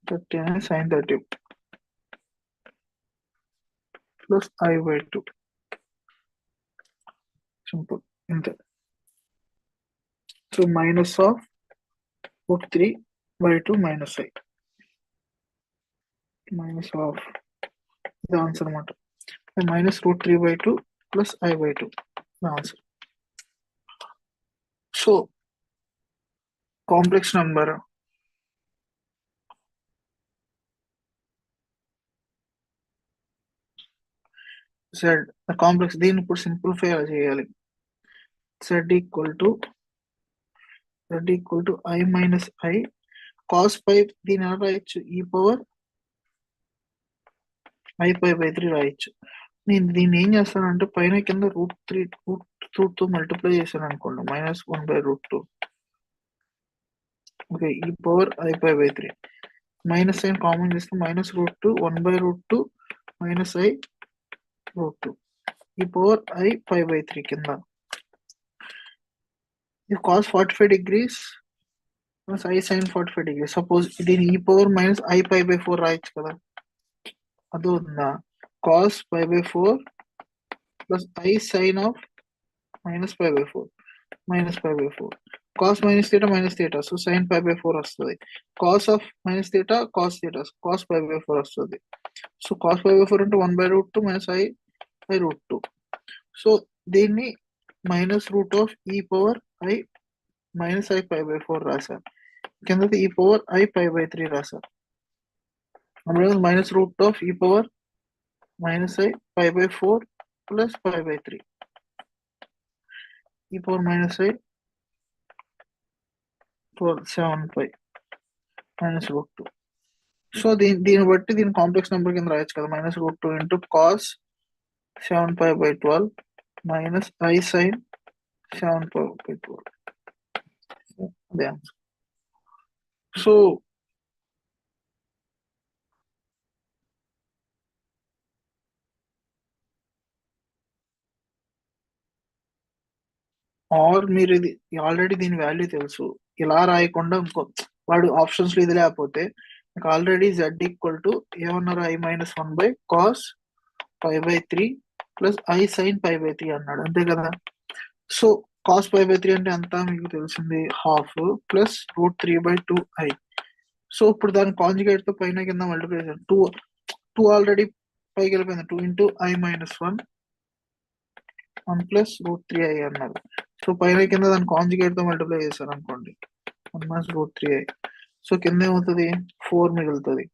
30 అనేది sin 30 plus I/2. Simple, ఇంతే. So -√3/2 - I -of ఇది answer అనమాట. -√3/2 plus I/2 answer. So complex number z complex, దీన్ని ఇప్పుడు simplify చేయాలి. z equal to I - I cos π. దీని ఎలా రాయొచ్చు? e⁻i⁻3 రాయొచ్చు. నేను దీన్ని ఏం చేస్తానంటే పైన కింద √3 మల్టిప్లై చేశాను అనుకోండి, -1/√2. Okay, e⁻i⁻3 minus sign common చేస్తే -√2 1/√2 -i√2 e⁻i⁻3 కింద if cos 45 degrees plus I sin 45 degrees, suppose దీని e power minus I pi by 4 రాయొచ్చు కదా, అది ఉందా? cos pi by 4 plus I sin of minus pi by 4 minus pi by 4 cos minus theta, so sin pi by 4 వస్తుంది. cos of minus theta cos theta, cos pi by 4 వస్తుంది. So cos pi by 4 అంటే 1 by root 2 minus I by root 2. So దీన్ని minus root of ఈ power I minus I pi by 4 రాశారు. కిందది ఈ power I pi by 3 రాశారు. అప్పుడు minus root of ఈ power minus I pi by 4 plus pi by 3 e power minus I for 7 pi minus root 2. So దీన్ని బట్టి దీని కాంప్లెక్స్ నెంబర్ కింద రాయొచ్చు కదా, minus root 2 into cos 7 pi by 12 minus I sin 7 pi by 12. అదే answer. So are మీరు ఇది already దీని వాల్యూ తెలుసు, ఇలా రాయకుండా ఇంకో వాడు ఆప్షన్స్ లో ఇది లేకపోతే మీకు ఆల్రెడీ z ఈక్వల్ టు ఏమన్నారు, I minus 1 by cos pi by 3 plus I sin pi by 3 అన్నాడు, అంతే కదా. సో cos pi by 3 అంటే ఎంత మీకు తెలిసింది, half plus root 3 by 2i. So ఇప్పుడు దాని కాంజుగేట్ తో పైన కింద మల్టిప్లై చేశారు, 2 ఆల్రెడీ పైకి వెళ్ళిపోయింది, 2 into I minus 1 1 plus root 3i అన్నారు. సో పైన కింద దాని కాంజుగేట్ తో మల్టిప్లై చేశారు అనుకోండి, 1 minus రూట్ 3i. సో కింద ఏమవుతుంది, 4 మిగులుతుంది.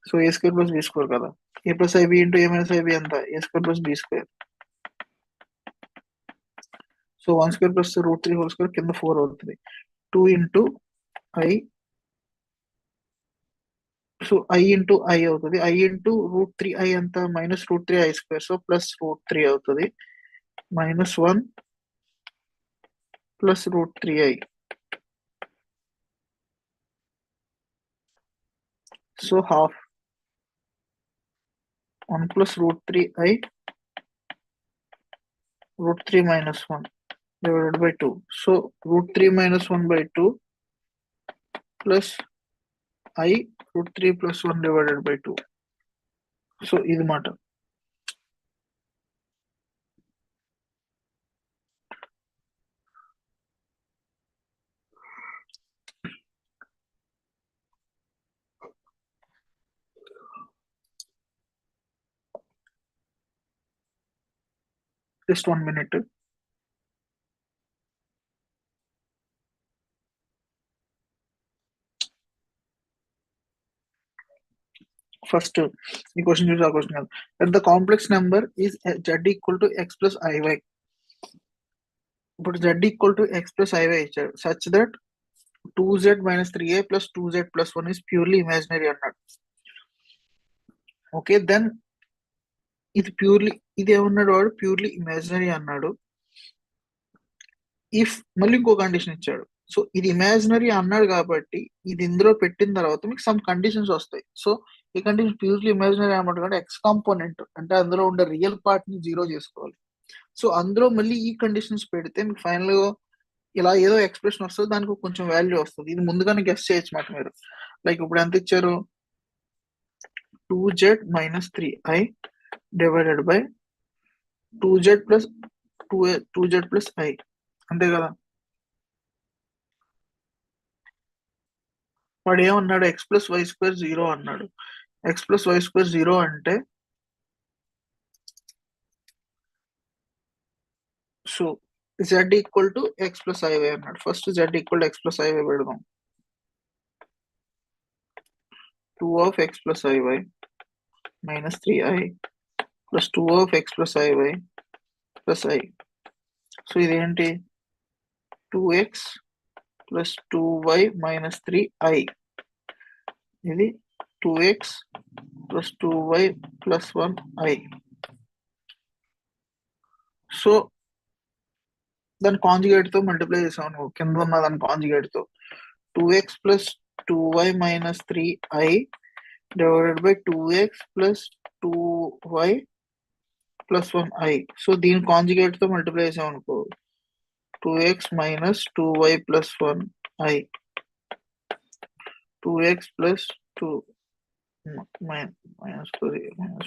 So a square plus b square కదా, a plus i b into a minus i b ఎంత, a square plus b square. So 1 square plus root 3 whole square కింద 4 అవుతుంది, 2 into i, so i into i అవుతుంది, i into root 3i ఎంత, minus root 3i square, so plus root 3 అవుతుంది, minus 1 plus root 3i. So half 1 plus root 3i root 3 minus 1 divided by 2. So root 3 minus 1 by 2 plus I root 3 plus 1 divided by 2. So ఇది మాట. Just 1 minute. First, the question is our question. That the complex number is z equal to x plus iy. But z equal to x plus iy such that 2z minus 3a plus 2z plus 1 is purely imaginary or not. Okay, then ఇది ఏమన్నాడు వాడు, purely imaginary అన్నాడు. If మళ్ళీ ఇంకో condition ఇచ్చాడు. So ఇది imaginary అన్నాడు కాబట్టి ఇది ఇందులో పెట్టిన తర్వాత మీకు సమ్ కండిషన్స్ వస్తాయి. సో ఈ కండిషన్ ప్యూర్లీ ఇమాజినరీ అన్నమాట కాబట్టి ఎక్స్ కాంపోనెంట్ అంటే అందులో ఉండే రియల్ పార్ట్ ని జీరో చేసుకోవాలి. సో అందులో మళ్ళీ ఈ కండిషన్స్ పెడితే మీకు ఫైనల్ గా ఇలా ఏదో ఎక్స్ప్రెషన్ వస్తుంది, దానికి కొంచెం వాల్యూ వస్తుంది. ఇది ముందుగానే గెస్ చేయొచ్చు మాట మీరు. లైక్ ఇప్పుడు ఎంత ఇచ్చారు, 2z minus 3i divided by 2z plus 2z plus i, అంతే కదా. వాడు ఏమన్నాడు, ఎక్స్ ప్లస్ వై స్క్వేర్ 0 అన్నాడు. ఎక్స్ ప్లస్ వై స్క్వేర్ 0 అంటే so z equal to x plus i y అన్నాడు. First z equal to x plus i y పెడదాం. 2 of x plus iy minus 3i plus 2 of x plus iy plus i. So ఇదేంటి, 2x plus 2y minus 3i. ఇది 2x plus 2y plus 1i. So దాని conjugate తో multiply చేసాం నువ్వు, కింద ఉన్న దాని కాంజుగేట్ తో 2x plus 2y minus 3i divided by 2x plus 2y plus 1i. So దీని కాంజుగేట్ తో మల్టిప్లై చేసాం అనుకో, 2x minus 2y plus 1 I 2x plus 2 minus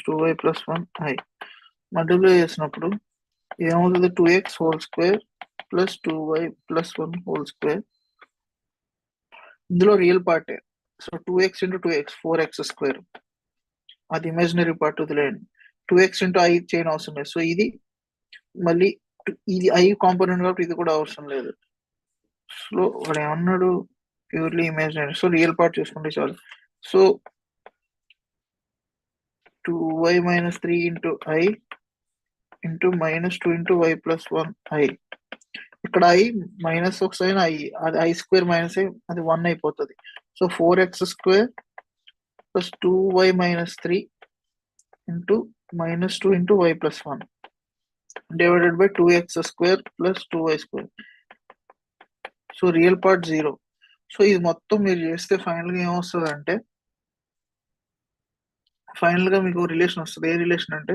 2y plus 1 I multiply చేసినప్పుడు ఏమవుతుంది 2x whole square plus 2y plus 1 whole square. ఇందులో real పార్టే. So 2x into 2x 4x square, అది imaginary part వదిలేయండి. 2x into I చేయని అవసరం లేదు. So ఇది మళ్ళీ ఇది ఐ కాంపోనెంట్ కాబట్టి ఇది కూడా అవసరం లేదు. సో వాడు ఏమన్నాడు, purely imaginary. So real part చూసుకుంటే చాలు. So 2y minus 3 into I into minus 2 into y plus 1 I. ఇక్కడ I మైనస్ ఒక సైన్ I, అది I స్క్వేర్ మైనస్ అది 1 అయిపోతుంది. So 4x square plus 2y minus 3 into minus 2 into y plus 1 divided by 2x square plus 2y square. So real part 0. So ఇది మొత్తం మీరు చేస్తే ఫైనల్గా ఏమొస్తుంది అంటే, ఫైనల్గా మీకు రిలేషన్ వస్తుంది. ఏ రిలేషన్ అంటే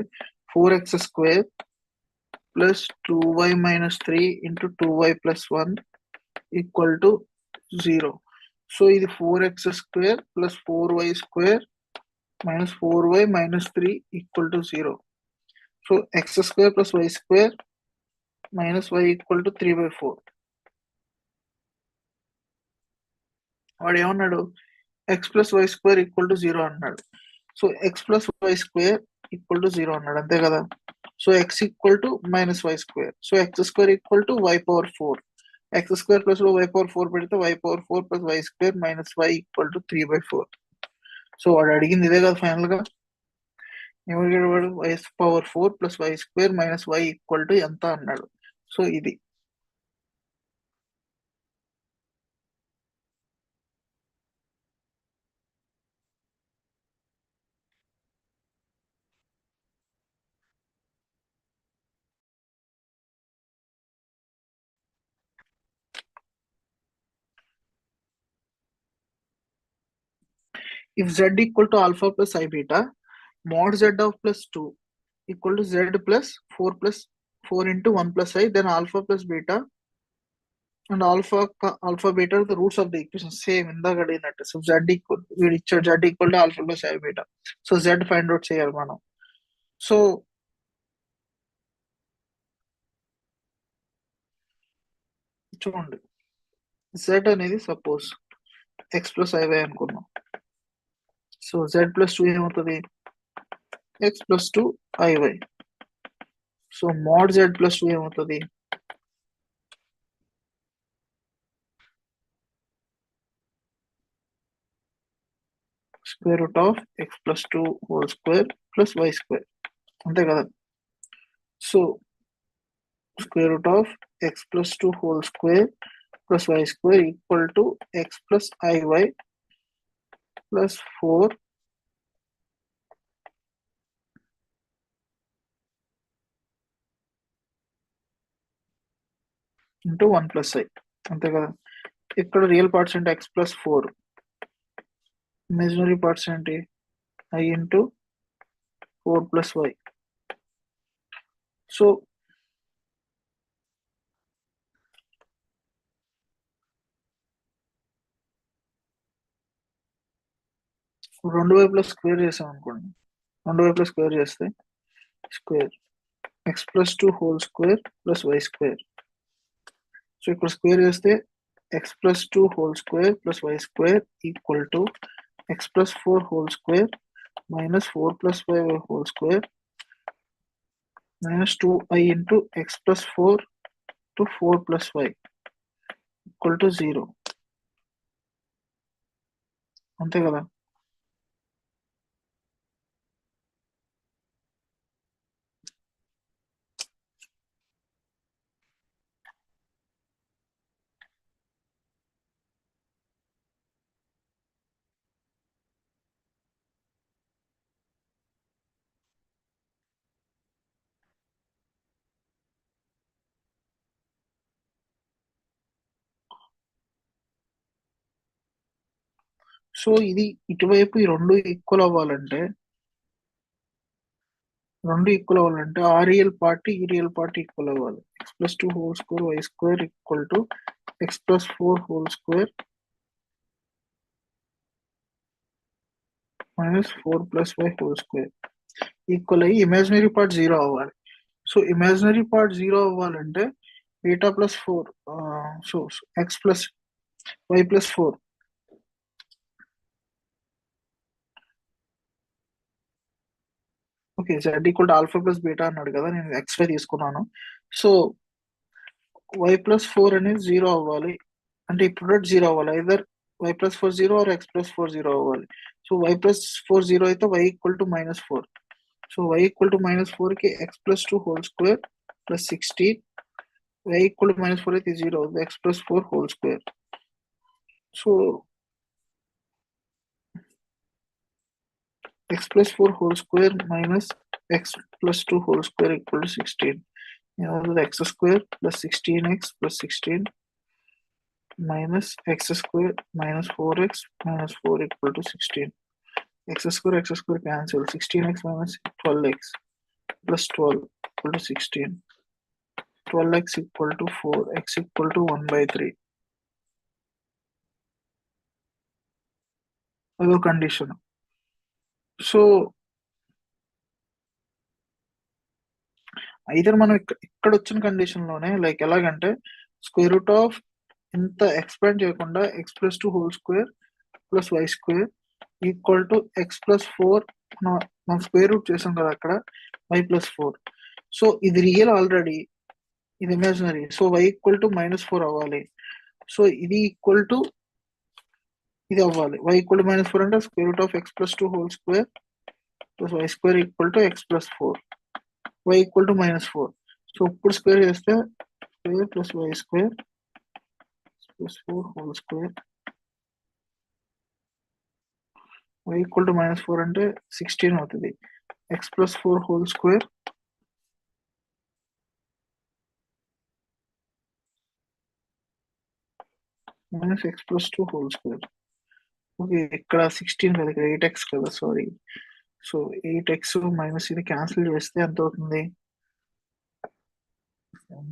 4x square plus 2y minus 3 into 2y plus 1 equal to 0. So ఇది 4x square plus 4y square minus 4y minus 3 equal to 0. So x square plus y square minus y equal to 3 by 4. వాడు ఏమన్నాడు, x plus y square equal to 0 అన్నాడు. So x plus y square equal to 0 అన్నాడు, అంతే కదా. So x equal to minus y square. So x square equal to y power 4. x square plus y power 4 పెడితే y power 4 plus y square minus y equal to 3 by 4. So వాడు అడిగింది ఇదే కదా ఫైనల్గా. వాడు y power 4 plus y square minus y equal to ఎంత అన్నాడు. So ఇది if z equal to alpha plus I beta, mod z of plus 2 equal to z plus 4 into 1 plus I, then alpha plus beta and alpha beta are the roots of the equation. Same ఇందాక అడిగినట్టు. So z equal, వీడు ఇచ్చాడు z equal to alpha plus I beta. So z find out చేయాలి మనం. So చూడండి, z అనేది suppose x plus iy అనుకున్నాం. So z plus 2 ఏమవుతుంది, x plus 2 iy. So mod z plus 2 ఏమవుతుంది, square root of x plus 2 whole square plus y square, అంతే కదా. So square root of x plus 2 whole square plus y square equal to x plus iy plus 4 into 1 plus I, అంతే కదా. ఇక్కడ real parts అంటే x plus 4, imaginary parts ఏంటి I into 4 plus y. So రెండు వైపులా square చేసాం అనుకోండి, రెండు వైపులా స్క్వేర్ చేస్తే square x plus 2 whole square plus y square. So ఇక్కడ స్క్వేర్ చేస్తే x plus 2 whole square plus y square equal to x plus 4 whole square minus 4 plus y whole square minus 2i into x plus 4 to 4 plus y equal to 0, అంతే కదా. So ఇది ఇటువైపు ఈ రెండు equal అవ్వాలంటే ఆ real part ఈ real part equal అవ్వాలి. x plus 2 whole square y square equal to x plus 4 whole square minus 4 plus y whole square equal అయ్యి imaginary part 0 అవ్వాలి. సో imaginary part 0 అవ్వాలంటే beta plus 4 so x plus y plus 4 okay z equal to alpha plus beta అన్నాడు కదా, నేను xy తీసుకున్నాను. So y plus 4 అనేది 0 అవ్వాలి, అంటే ఈ ప్రొడక్ట్ 0 అవ్వాలి. Either y plus 4 0 or x plus 4 0 అవ్వాలి. సో y plus 4 0 అయితే y equal to minus 4. So y equal to minus 4 కి x plus 2 whole square plus 16, y equal to minus 4 అయితే 0 అవుతుంది, x plus 4 whole square. So x plus 4 whole square minus x plus 2 whole square equal to 16. X square plus 16x plus 16 minus x square minus 4x minus 4 equal to 16. X square cancel. 16x minus 12x plus 12 equal to 16. 12x equal to 4, x equal to 1 by 3. అదో condition. So అయితే మనం ఇక్కడ వచ్చిన condition లోనే like ఎలాగంటే square root of ఇంత expand చేయకుండా x plus 2 whole square plus y square equal to x plus 4 మనం స్క్వేర్ రూట్ చేసాం కదా అక్కడ వై ప్లస్ 4. సో ఇది రియల్ ఆల్రెడీ, ఇది imaginary. So y equal to minus 4 అవ్వాలి. సో ఇది ఈక్వల్ టు ఇది అవ్వాలి. వై ఈక్వల్ టు మైనస్ 4 అంటే square root of x plus 2 whole square plus y square equal to x plus 4, y equal to minus 4. So ఇప్పుడు square చేస్తే square plus y square plus 4 whole square y equal to minus 4 అంటే 16 అవుతుంది. x plus 4 whole square minus x plus 2 whole square. Okay, ఇక్కడ 16 కదా, ఇక్కడ 8x కదా, sorry. So 8x minus ఇది cancel చేస్తే ఎంత అవుతుంది,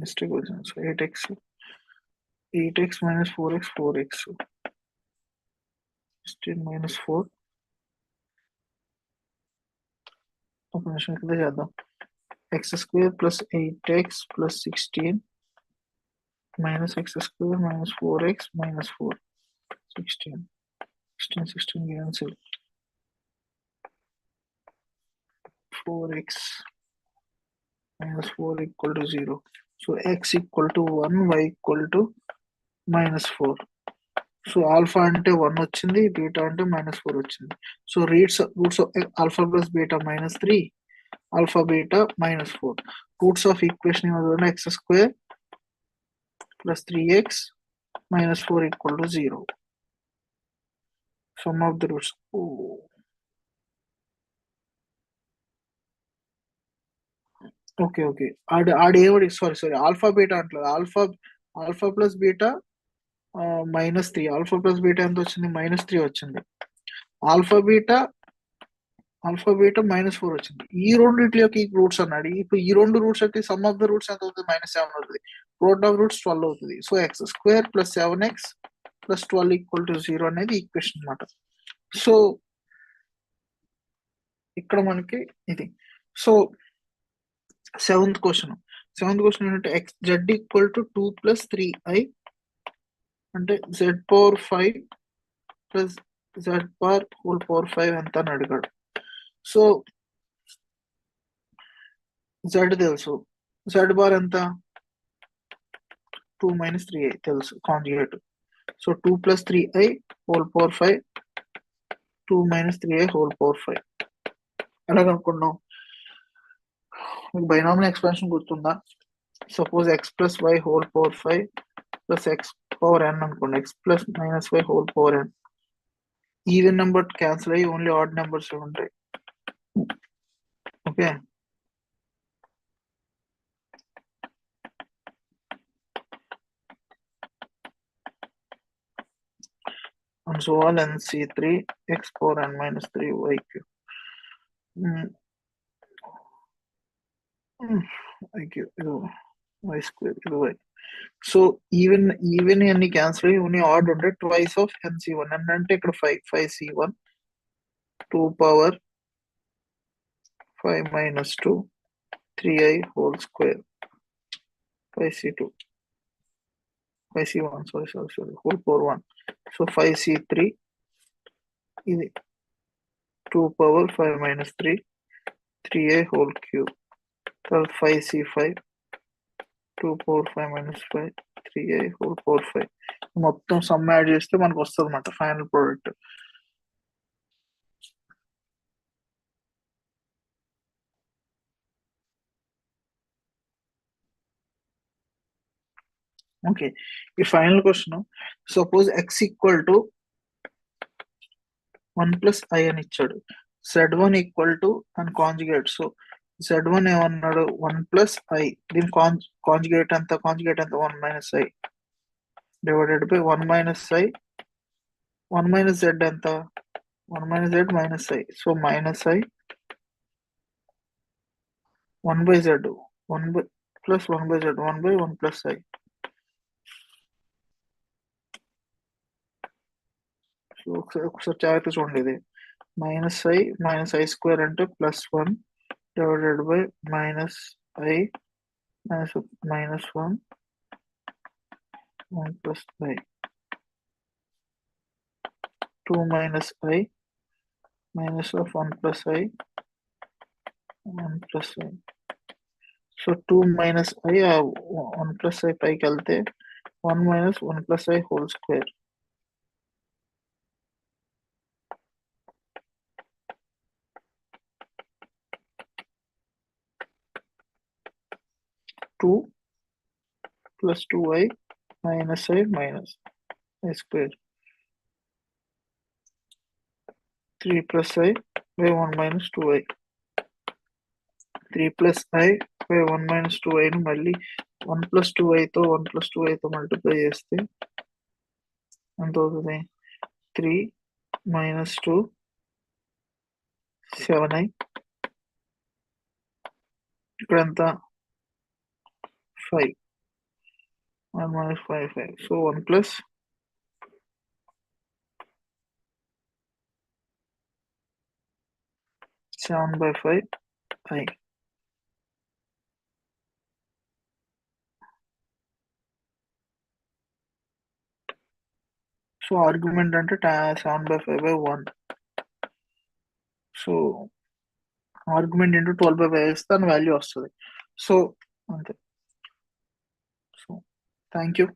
మిస్టేక్ వచ్చింది. So 8x minus 4x 4x 16 minus 4. ఒక నిమిషం ఇక్కడ చేద్దాం. x square plus 8x plus 16 minus x square minus 4x minus 4 16 cancel. 4x minus 4 equal to 0. So x equal to 1, y equal to minus 4. So alpha అంటే 1 వచ్చింది, beta అంటే minus 4 వచ్చింది. So roots of alpha plus beta minus 3, alpha beta minus 4. Roots of equation ఏమవుతుంది, x square plus 3x minus 4 equal to 0. Sum of the roots. Okay ఆడేవాడి sorry alpha beta అంటలేదు, alpha plus beta minus 3. Alpha plus beta ఎంత వచ్చింది, minus 3 వచ్చింది. Alpha beta minus 4 వచ్చింది. ఈ రెండింటి యొక్క రూట్స్ అన్నాడు. ఇప్పుడు ఈ రెండు రూట్స్ యొక్క సమ్ ఆఫ్ ద రూట్స్ ఎంత అవుతుంది, -7 అవుతుంది. రూట్ ఆఫ్ రూట్స్ 12 అవుతుంది. So X square plus 7x plus 12 equal to 0 అనేది ఈక్వేషన్ అనమాట. సో ఇక్కడ మనకి ఇది. సో సెవెంత్ క్వశ్చన్ ఏంటంటే Z equal to 2 plus 3i అంటే Z power 5 plus Z power whole power 5 ఎంత అని అడిగాడు. సో జెడ్ తెలుసు, జెడ్ బార్ ఎంత 2 minus 3i తెలుసు conjugate. So 2 plus 3i whole power 5 2 minus 3i whole power 5 ఎలా కనుక్కున్నాం, మీకు బైనామియల్ ఎక్స్పాన్షన్ గుర్తుందా? Suppose x plus y whole power 5 plus x power n అనుకోండి, x plus minus y whole power n. Even number cancel అయ్యి only odd numbers ఉంటాయి. Okay, and so on nc3 x power n minus 3 yq. IQ. y square ఇది y. So even అన్ని cancel అయ్యి only add ఉంటే twice of nc1 n అంటే ఇక్కడ 5c1 2 power 5 minus 2 3i whole square 5c2 5c1 sorry whole power 1. So 5c3 ఇది 2 power 5 minus 3 3i whole cube. తర్వాత 5c5 2 power 5 minus 5 3i whole power 5. మొత్తం some add చేస్తే మనకు వస్తుంది అన్నమాట ఫైనల్ ప్రోడక్ట్. ఓకే, ఈ final question suppose x equal to 1 plus i అని ఇచ్చాడు, z1 ఈక్వల్ టు అని కాంజుగేట్. సో z1 ఏమన్నాడు 1 plus i, దీని కాంజుగేట్ ఎంత 1 minus i divided by 1 minus i 1 minus z ఎంత 1 minus z minus i. So minus i 1 by z 1 by plus 1 by z 1 by 1 plus i. So ఒకసారి జాగ్రత్త చూడండి, ఇది minus i square అంటే plus 1 divided by minus i minus 1 plus i 2 minus i minus of 1 plus i 1 plus i. So 2 minus i 1 plus i పైకి వెళ్తే 1 minus 1 plus i whole square. Two plus 2i minus i minus i square. 3 plus i by 1 minus 2i. 3 plus i by 1 minus 2i ను మళ్ళీ 1 plus 2i తో 1 plus 2i తో multiply చేస్తే ఎంత అవుతుంది 3 minus 2 7i. ఇక్కడ ఎంత 5 1 minus 5. So 1 plus 7 by 5 i. So argument అంటే 7 by 5 by 1. So argument into 12 by 5 వేస్తే దాని వాల్యూ వస్తుంది. సో అంతే. So thank you.